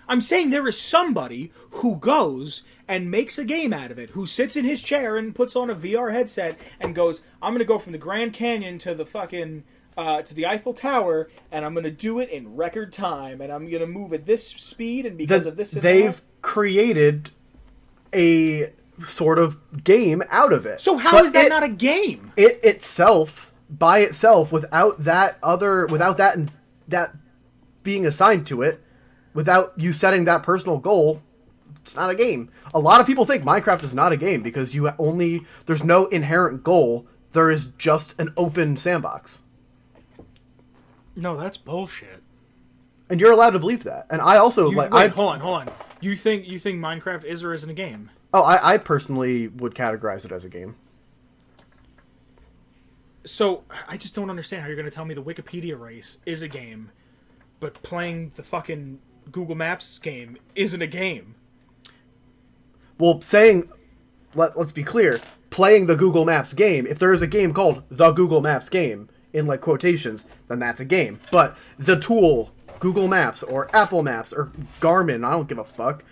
I'm saying there is somebody who goes and makes a game out of it, who sits in his chair and puts on a VR headset and goes, I'm going to go from the Grand Canyon to the fucking, to the Eiffel Tower, and I'm going to do it in record time, and I'm going to move at this speed, and because of this and they've created a sort of game out of it. So how is that not a game? It itself, by itself, without that being assigned to it, without you setting that personal goal, it's not a game. A lot of people think Minecraft is not a game because there's no inherent goal. There is just an open sandbox. No, that's bullshit. And you're allowed to believe that. And I also hold on. You think Minecraft is or isn't a game? Oh, I personally would categorize it as a game. So I just don't understand how you're going to tell me the Wikipedia race is a game, but playing the fucking Google Maps game isn't a game. Well, let's be clear, playing the Google Maps game, if there is a game called the Google Maps game, in like quotations, then that's a game. But the tool, Google Maps, or Apple Maps, or Garmin, I don't give a fuck,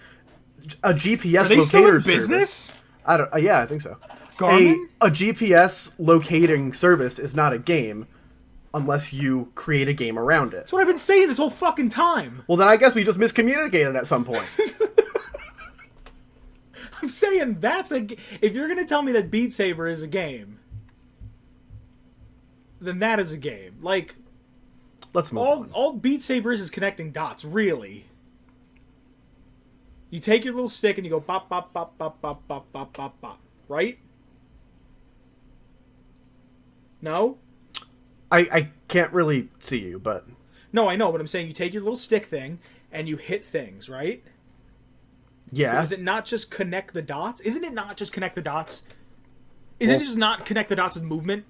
a GPS Are they locator still in service, business? Yeah, I think so. Garmin? A GPS locating service is not a game unless you create a game around it. That's what I've been saying this whole fucking time. Well, then I guess we just miscommunicated at some point. I'm saying if you're going to tell me that Beat Saber is a game, then that is a game. Like, let's move on. All Beat Saber is connecting dots, really. You take your little stick and you go bop, bop, bop, bop, bop, bop, bop, bop, bop. Right? No? I can't really see you, but... No, I know, but I'm saying you take your little stick thing and you hit things, right? Yeah. So is it not just connect the dots? Isn't it not just connect the dots? Isn't it just not connect the dots with movement?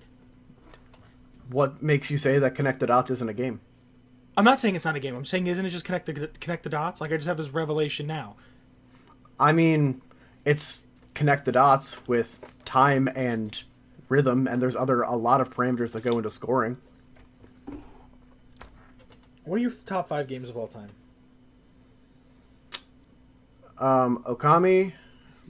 What makes you say that connect the dots isn't a game? I'm not saying it's not a game. I'm saying isn't it just connect the dots? Like I just have this revelation now. I mean, it's connect the dots with time and rhythm, and there's a lot of parameters that go into scoring. What are your top 5 games of all time? Okami,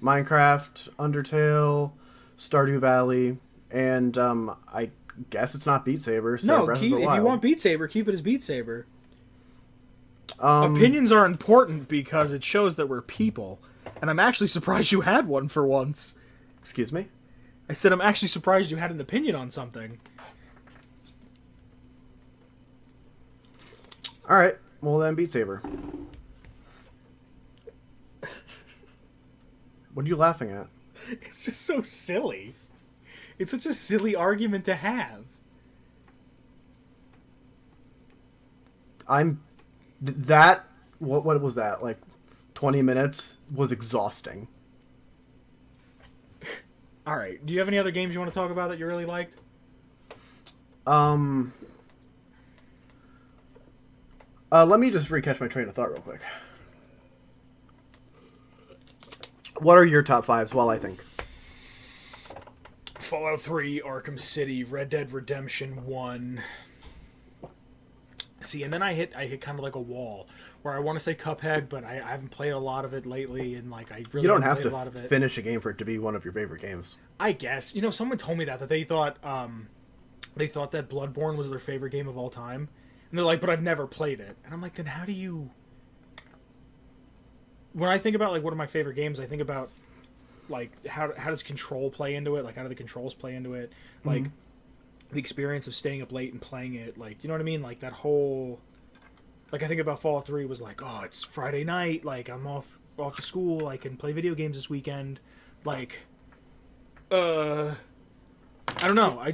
Minecraft, Undertale, Stardew Valley, and I guess it's not Beat Saber. So no, if you want Beat Saber, keep it as Beat Saber. Opinions are important because it shows that we're people, and I'm actually surprised you had one for once. Excuse me? I said I'm actually surprised you had an opinion on something. Alright, well then Beat Saber. What are you laughing at? It's just so silly. It's such a silly argument to have. What was that? Like 20 minutes was exhausting. All right. Do you have any other games you want to talk about that you really liked? Let me just recatch my train of thought real quick. What are your top 5s while I think? Fallout 3, Arkham City, Red Dead Redemption 1, See, and then I hit kind of like a wall where I want to say Cuphead, but I haven't played a lot of it lately, and like I really You don't haven't have played a lot of to it. finish a game for it to be one of your favorite games. I guess someone told me that they thought that Bloodborne was their favorite game of all time, and they're like, but I've never played it, and I'm like, then how do you? When I think about like what are my favorite games, I think about like how does Control play into it? Like how do the controls play into it? Like the experience of staying up late and playing it. Like you know what I mean? Like that whole. Like I think about Fallout 3 was like, oh, it's Friday night. Like I'm off of school. I can play video games this weekend. Like, I don't know. I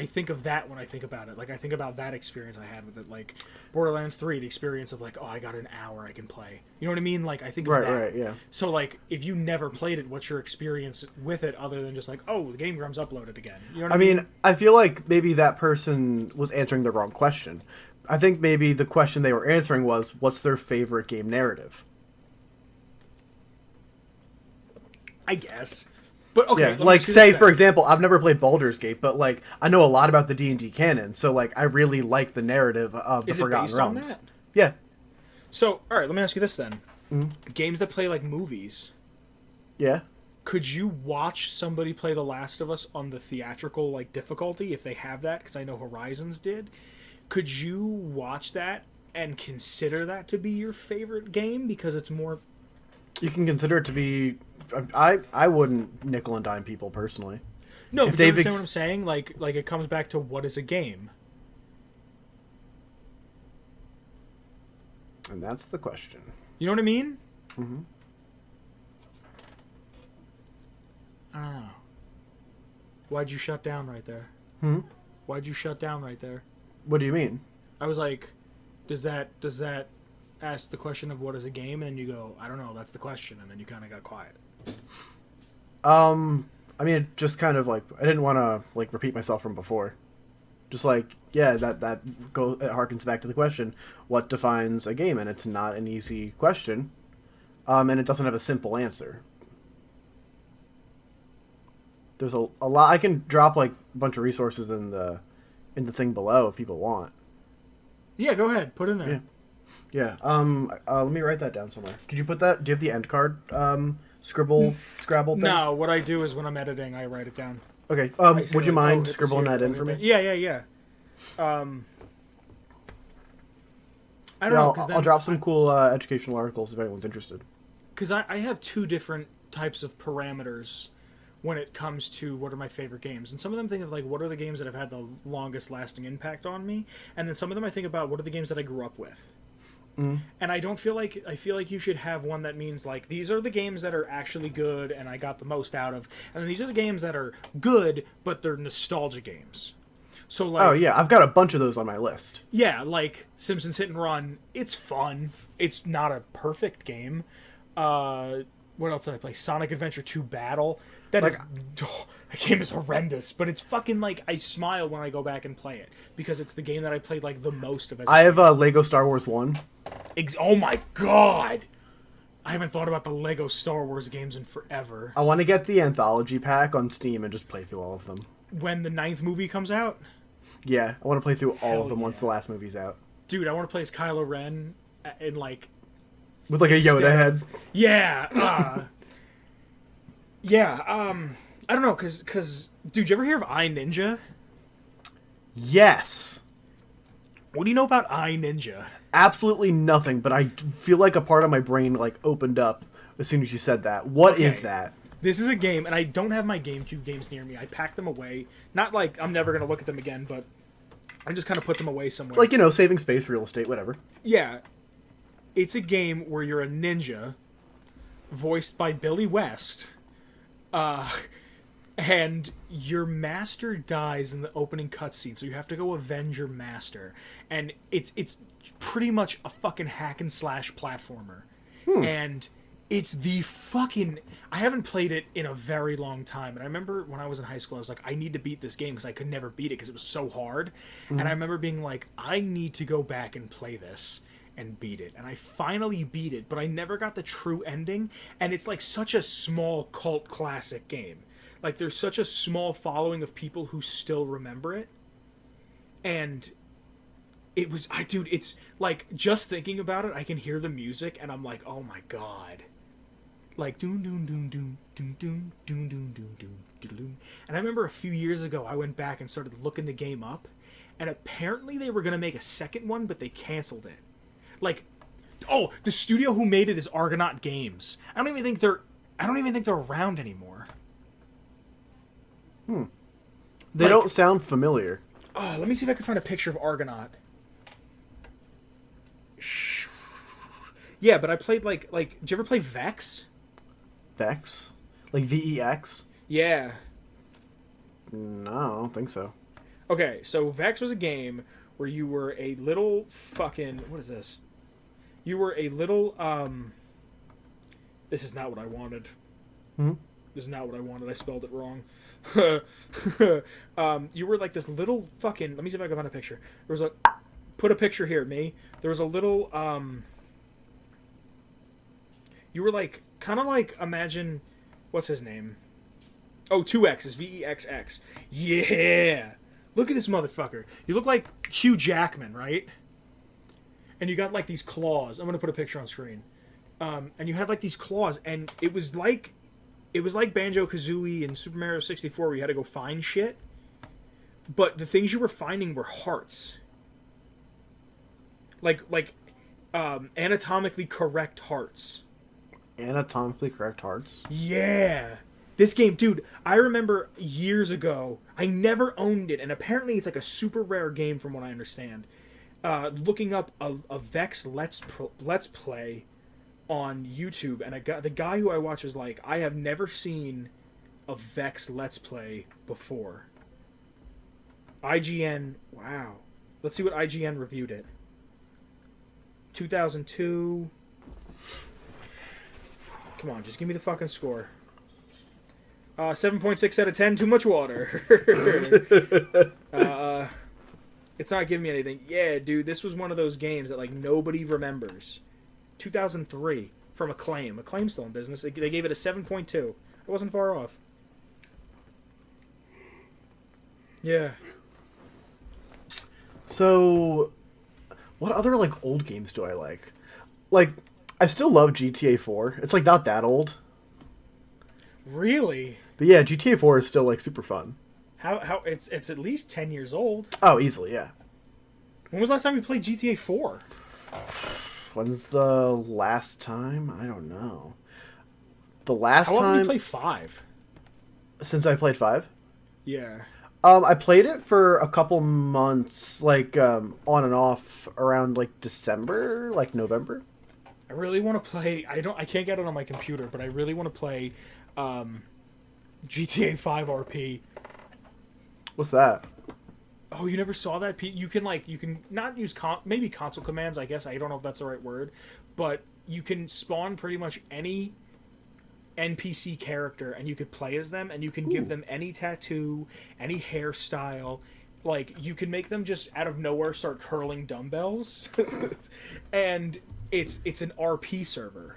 think of that when I think about it. Like I think about that experience I had with it. Like Borderlands 3, the experience of like, oh, I got an hour I can play. You know what I mean? Like I think of that. Right, yeah. So like, if you never played it, what's your experience with it other than just like, oh, the Game Grumps uploaded again? You know what I mean? I mean, I feel like maybe that person was answering the wrong question. I think maybe the question they were answering was, what's their favorite game narrative? I guess. But okay, Yeah, let me like ask you say this for then. example, I've never played Baldur's Gate, but like I know a lot about the D&D canon, so like I really like the narrative of the Is it Forgotten based on Realms. that? Yeah. So, all right, let me ask you this then. Games that play like movies. Yeah. Could you watch somebody play The Last of Us on the theatrical like difficulty if they have that? Because I know Horizons did. Could you watch that and consider that to be your favorite game because it's more? You can consider it to be I wouldn't nickel and dime people personally. No, If but you they've understand what I'm saying? Like it comes back to what is a game? And that's the question. You know what I mean? Mm-hmm. I don't know. Why'd you shut down right there? Why'd you shut down right there? What do you mean? I was like, does that ask the question of what is a game? And then you go, I don't know, that's the question. And then you kind of got quiet. I mean, it just kind of like I didn't want to like repeat myself from before. Just like yeah, it harkens back to the question, what defines a game? And it's not an easy question, and it doesn't have a simple answer. There's a lot. I can drop like a bunch of resources in the thing below if people want. Yeah, go ahead, put it in there. Yeah. Let me write that down somewhere. Could you put that? Do you have the end card? Scrabble thing? No, what I do is when I'm editing, I write it down. Okay. I say, Would you like, mind hit this scribbling here, that in hit for me? Yeah. I don't know, because I'll drop some cool educational articles if anyone's interested. Because I have two different types of parameters when it comes to what are my favorite games. And some of them think of like, what are the games that have had the longest lasting impact on me? And then some of them I think about, what are the games that I grew up with? And I feel like you should have one that means like, these are the games that are actually good and I got the most out of. And then these are the games that are good, but they're nostalgia games. So like, Oh yeah, I've got a bunch of those on my list. yeah, like Simpsons Hit and Run, it's fun. It's not a perfect game. What else did I play? Sonic Adventure 2 Battle. That game is horrendous, but it's fucking like I smile when I go back and play it because it's the game that I played like the most of. I have Lego Star Wars 1. Oh my god! I haven't thought about the Lego Star Wars games in forever. I want to get the anthology pack on Steam and just play through all of them. When the 9th movie comes out? Yeah, I want to play through all of them yeah. once the last movie's out. Dude, I want to play as Kylo Ren in like... With like a Yoda head. Yeah, yeah, I don't know, cause, dude, you ever hear of iNinja? Yes. What do you know about iNinja? Absolutely nothing, but I feel like a part of my brain like opened up as soon as you said that. What is that? This is a game, and I don't have my GameCube games near me. I packed them away. Not like I'm never going to look at them again, but I just kind of put them away somewhere. Like, you know, saving space, real estate, whatever. Yeah. It's a game where you're a ninja, voiced by Billy West, and your master dies in the opening cutscene, so you have to go avenge your master. And it's pretty much a fucking hack and slash platformer. And it's the fucking... I haven't played it in a very long time, and I remember when I was in high school, I was like, I need to beat this game because I could never beat it because it was so hard. And I remember being like, I need to go back and play this and beat it. And I finally beat it, but I never got the true ending, and it's like such a small cult classic game. Like, there's such a small following of people who still remember it. And it was dude, it's like just thinking about it, I can hear the music and I'm like, oh my god. Like doon doon doon doon doon doon doon doon doon doon doon. And I remember a few years ago I went back and started looking the game up, and apparently they were gonna make a second one, but they canceled it. Like, oh, the studio who made it is Argonaut Games. I don't even think they're around anymore. They don't sound familiar. Oh, let me see if I can find a picture of Argonaut. Yeah, but I played like did you ever play Vex? Vex? Like VEX? Yeah. No, I don't think so. Okay, so Vex was a game where you were a little fucking... What is this? You were a little, This is not what I wanted. This is not what I wanted. I spelled it wrong. You were like this little fucking... Let me see if I can find a picture. There was a... Put a picture here, me. There was a little, You were like... Kind of like, imagine... What's his name? Oh, 2X. VEXX. Yeah! Look at this motherfucker. You look like Hugh Jackman, right? And you got like these claws. I'm gonna put a picture on screen. And you had like these claws, and it was like Banjo-Kazooie and Super Mario 64 where you had to go find shit. But the things you were finding were hearts. Like anatomically correct hearts. Anatomically correct hearts? Yeah. This game, dude, I remember years ago, I never owned it, and apparently it's like a super rare game from what I understand. Looking up a Vex Let's Play on YouTube, and the guy who I watch is like, I have never seen a Vex Let's Play before. IGN, wow. Let's see what IGN reviewed it. 2002. Come on, just give me the fucking score. 7.6 out of 10, too much water. It's not giving me anything. Yeah, dude, this was one of those games that, like, nobody remembers. 2003, from Acclaim. Acclaim's still in business. They gave it a 7.2. It wasn't far off. Yeah. So, what other, like, old games do I like? Like, I still love GTA 4. It's, like, not that old. Really? But yeah, GTA 4 is still, like, super fun. How it's at least 10 years old. Oh, easily, yeah. When was the last time you played GTA 4? When's the last time? I don't know. The last time... How often did you play 5? Since I played 5? Yeah. I played it for a couple months, like, on and off around, like, December, like, November. I really want to play... I can't get it on my computer, but I really want to play GTA 5 RP. What's that? Oh, you never saw that? You can not use maybe console commands, I guess. I don't know if that's the right word. But you can spawn pretty much any NPC character, and you could play as them, and you can give them any tattoo, any hairstyle. Like, you can make them just out of nowhere start curling dumbbells. And it's an RP server.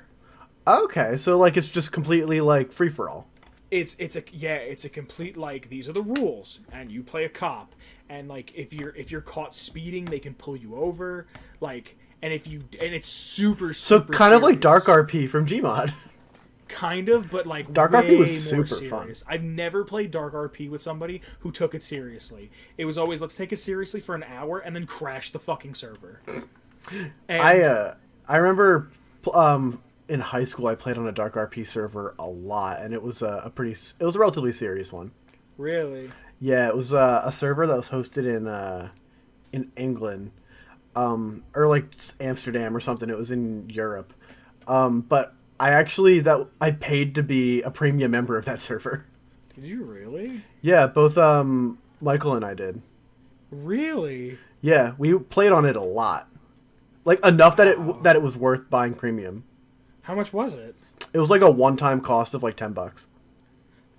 Okay, so, like, it's just completely, like, free-for-all. It's a complete, like, these are the rules, and you play a cop, and like if you're caught speeding, they can pull you over, like, and it's super So kind serious. of like Dark RP from Gmod. Kind of, but like Dark way RP was more super serious. fun. I've never played Dark RP with somebody who took it seriously. It was always, let's take it seriously for an hour and then crash the fucking server. And I remember in high school I played on a Dark RP server a lot, and it was a relatively serious one. Really? Yeah, it was a server that was hosted in England, or like Amsterdam or something. It was in Europe, but I paid to be a premium member of that server. Did you really? Yeah, both Michael and I did. Really? Yeah, we played on it a lot, like enough that it was worth buying premium. How much was it? It was like a one-time cost of like $10.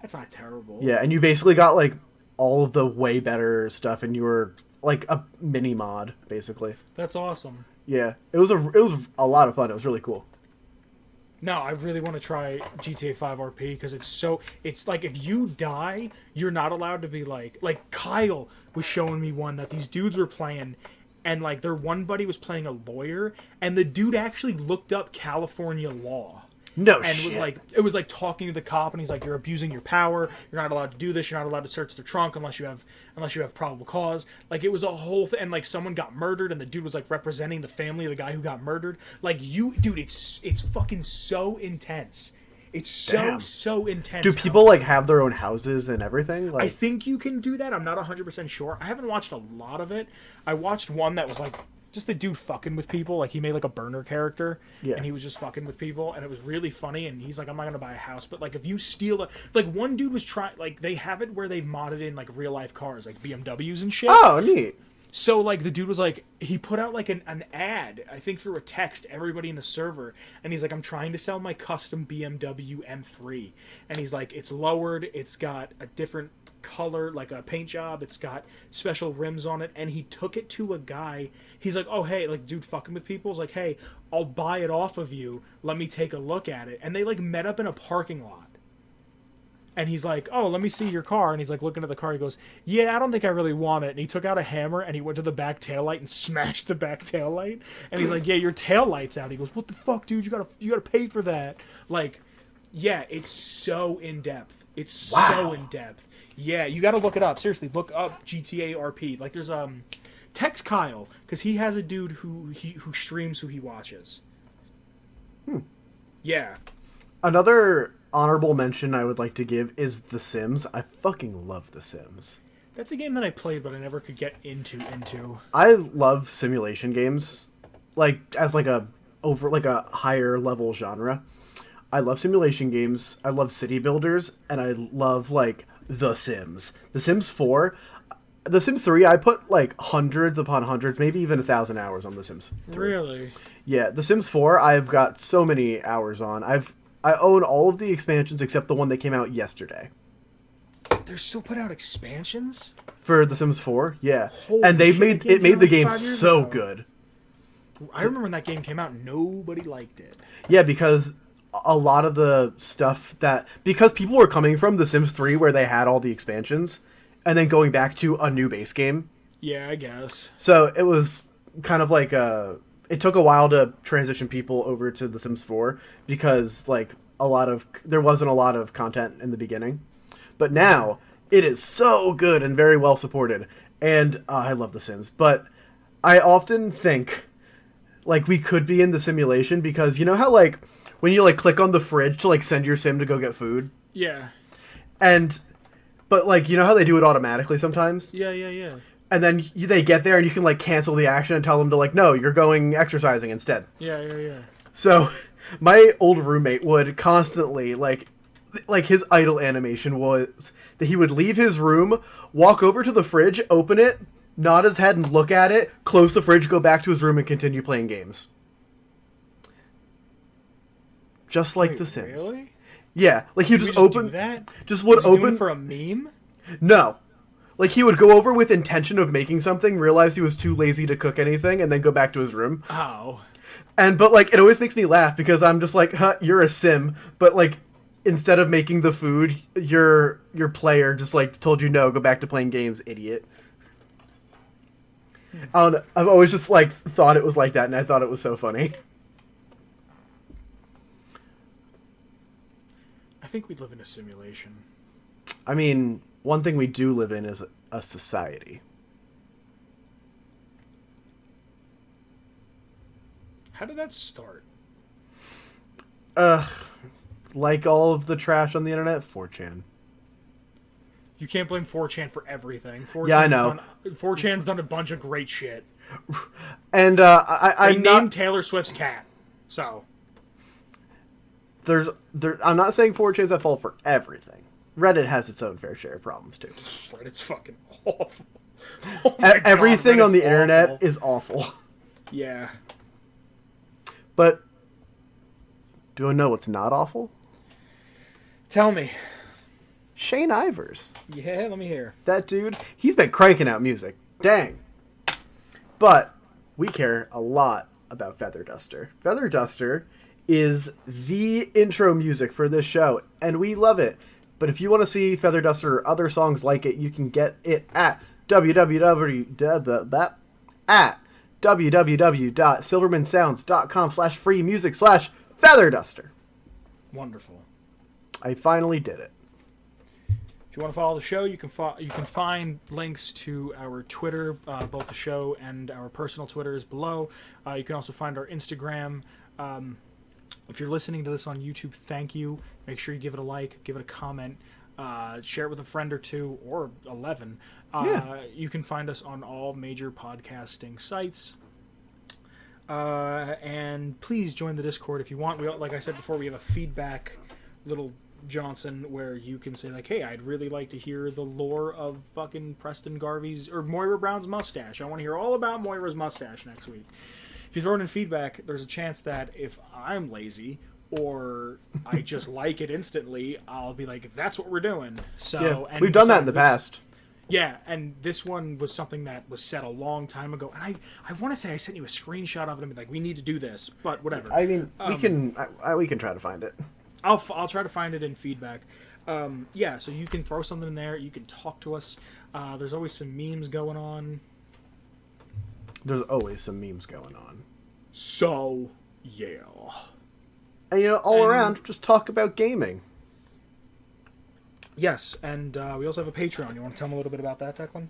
That's not terrible. Yeah, and you basically got like all of the way better stuff, and you were like a mini mod basically. That's awesome. Yeah, it was a lot of fun. It was really cool. No, I really want to try GTA 5 RP because it's like if you die, you're not allowed to be like Kyle was showing me one that these dudes were playing, and like their one buddy was playing a lawyer, and the dude actually looked up California law. No and shit. It was like talking to the cop, and he's like, "You're abusing your power. You're not allowed to do this. You're not allowed to search the trunk unless you have probable cause." Like it was a whole thing, and like someone got murdered, and the dude was like representing the family of the guy who got murdered. Like dude, it's fucking so intense. It's so intense. Do people like have their own houses and everything? Like, I think you can do that. I'm not 100% sure. I haven't watched a lot of it. I watched one that was like just a dude fucking with people. Like he made like a burner character, and he was just fucking with people, and it was really funny. And he's like, "I'm not gonna buy a house, but like if you steal like one dude was trying, like they have it where they've modded in like real life cars, like BMWs and shit." Oh, neat. So like the dude was like, he put out like an ad, I think through a text, everybody in the server, and he's like, "I'm trying to sell my custom BMW M3," and he's like, "It's lowered, it's got a different color, like a paint job, it's got special rims on it," and he took it to a guy. He's like, "Oh hey," like dude fucking with people, is like, "Hey, I'll buy it off of you, let me take a look at it," and they like met up in a parking lot. And he's like, "Oh, let me see your car." And he's like looking at the car. He goes, "Yeah, I don't think I really want it." And he took out a hammer and he went to the back taillight and smashed the back taillight. And he's like, "Yeah, your taillight's out." He goes, "What the fuck, dude? You gotta pay for that." Like, yeah, it's so in depth. It's so in depth. Yeah, you gotta look it up. Seriously, look up GTA RP. Like, there's text Kyle, because he has a dude who streams who he watches. Yeah. Another honorable mention I would like to give is The Sims. I fucking love The Sims. That's a game that I played, but I never could get into. I love simulation games, like as like a higher level genre. I love simulation games. I love city builders, and I love like The Sims. The Sims 4, The Sims 3. I put like hundreds upon hundreds, maybe even 1,000 hours on The Sims 3. Really? Yeah, The Sims 4. I've got so many hours on. I own all of the expansions except the one that came out yesterday. They're still putting out expansions For The Sims 4, yeah. Holy and they've shit, made the came game out 5 years so ago. good. I remember when that game came out, nobody liked it. Yeah, because a lot of the stuff because people were coming from The Sims 3 where they had all the expansions and then going back to a new base game. Yeah, I guess. So it was kind of like it took a while to transition people over to The Sims 4 because like there wasn't a lot of content in the beginning. But now it is so good and very well supported, and I love The Sims. But I often think like we could be in the simulation because you know how like when you like click on the fridge to like send your sim to go get food? Yeah. But like you know how they do it automatically sometimes? Yeah. And then they get there and you can like cancel the action and tell them to like, no, you're going exercising instead. Yeah. So my old roommate would constantly like his idle animation was that he would leave his room, walk over to the fridge, open it, nod his head and look at it, close the fridge, go back to his room and continue playing games. Just like The Sims. Really? Yeah, like he would just open do that? just would Was he doing open it for a meme? No. Like, he would go over with intention of making something, realize he was too lazy to cook anything, and then go back to his room. Oh. But, like, it always makes me laugh, because I'm just like, huh, you're a sim, but, like, instead of making the food, your player just, like, told you, no, go back to playing games, idiot. I don't know. I've always just, like, thought it was like that, and I thought it was so funny. I think we live in a simulation. I mean, one thing we do live in is a society. How did that start? Like all of the trash on the internet, 4chan. You can't blame 4chan for everything. 4chan's Yeah, I know. 4chan's done a bunch of great shit. And I I'm named not Taylor Swift's cat. So I'm not saying 4chan's at fault for everything. Reddit has its own fair share of problems too. Reddit's fucking awful. Oh my God, Everything on the Reddit's internet awful. is awful. Yeah. But do I know what's not awful? Tell me. Shane Ivers. Yeah, let me hear. That dude, he's been cranking out music. Dang. But we care a lot about Feather Duster. Feather Duster is the intro music for this show, and we love it. But if you want to see Feather Duster or other songs like it, you can get it at www.silvermansounds.com/free music/featherduster. Wonderful. I finally did it. If you want to follow the show, you can find links to our Twitter, both the show and our personal Twitters below. You can also find our Instagram. If you're listening to this on YouTube, thank you. Make sure you give it a like, give it a comment, share it with a friend or two, or 11. You can find us on all major podcasting sites. And please join the Discord if you want. Like I said before, we have a feedback little Johnson where you can say like, hey, I'd really like to hear the lore of fucking Preston Garvey's or Moira Brown's mustache. I want to hear all about Moira's mustache next week. If you throw it in feedback, there's a chance that if I'm lazy or I just like it instantly, I'll be like, that's what we're doing. So we've done that in the past. Yeah, and this one was something that was said a long time ago, and I want to say I sent you a screenshot of it and be like, we need to do this, but whatever. I mean, we can try to find it. I'll try to find it in feedback. So you can throw something in there. You can talk to us. There's always some memes going on. There's always some memes going on. So, yeah. And, all around, just talk about gaming. Yes, and we also have a Patreon. You want to tell them a little bit about that, Declan?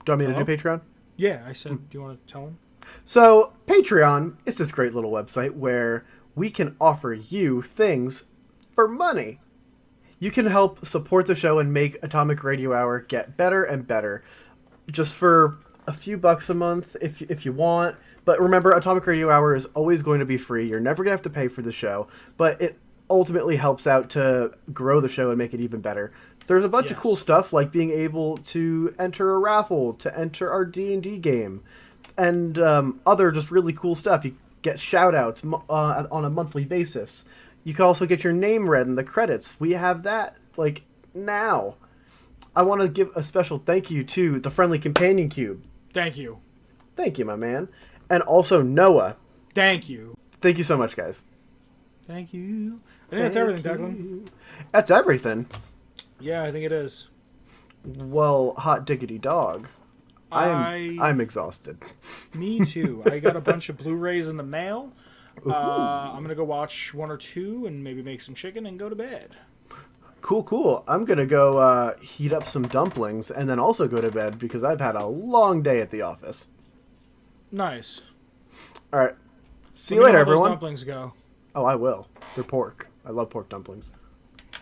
Do you want me to do Patreon? Yeah, I said, do you want to tell them? So, Patreon is this great little website where we can offer you things for money. You can help support the show and make Atomic Radio Hour get better and better. Just for a few bucks a month if you want. But remember, Atomic Radio Hour is always going to be free. You're never going to have to pay for the show. But it ultimately helps out to grow the show and make it even better. There's a bunch of cool stuff like being able to enter a raffle, to enter our D&D game, and other just really cool stuff. You get shout-outs on a monthly basis. You can also get your name read in the credits. We have that, now. I want to give a special thank you to the Friendly Companion Cube. Thank you. Thank you, my man. And also Noah. Thank you. Thank you so much, guys. Thank you. I think that's everything, Declan. That's everything. Yeah, I think it is. Well, hot diggity dog. I'm exhausted. Me too. I got a bunch of Blu-rays in the mail. I'm going to go watch one or two and maybe make some chicken and go to bed. Cool. I'm going to go heat up some dumplings and then also go to bed because I've had a long day at the office. Nice. All right. See you later, everyone. Those dumplings go. Oh, I will. They're pork. I love pork dumplings.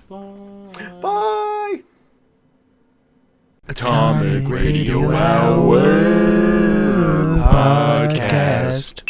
Bye. Bye. Atomic Radio Hour Podcast.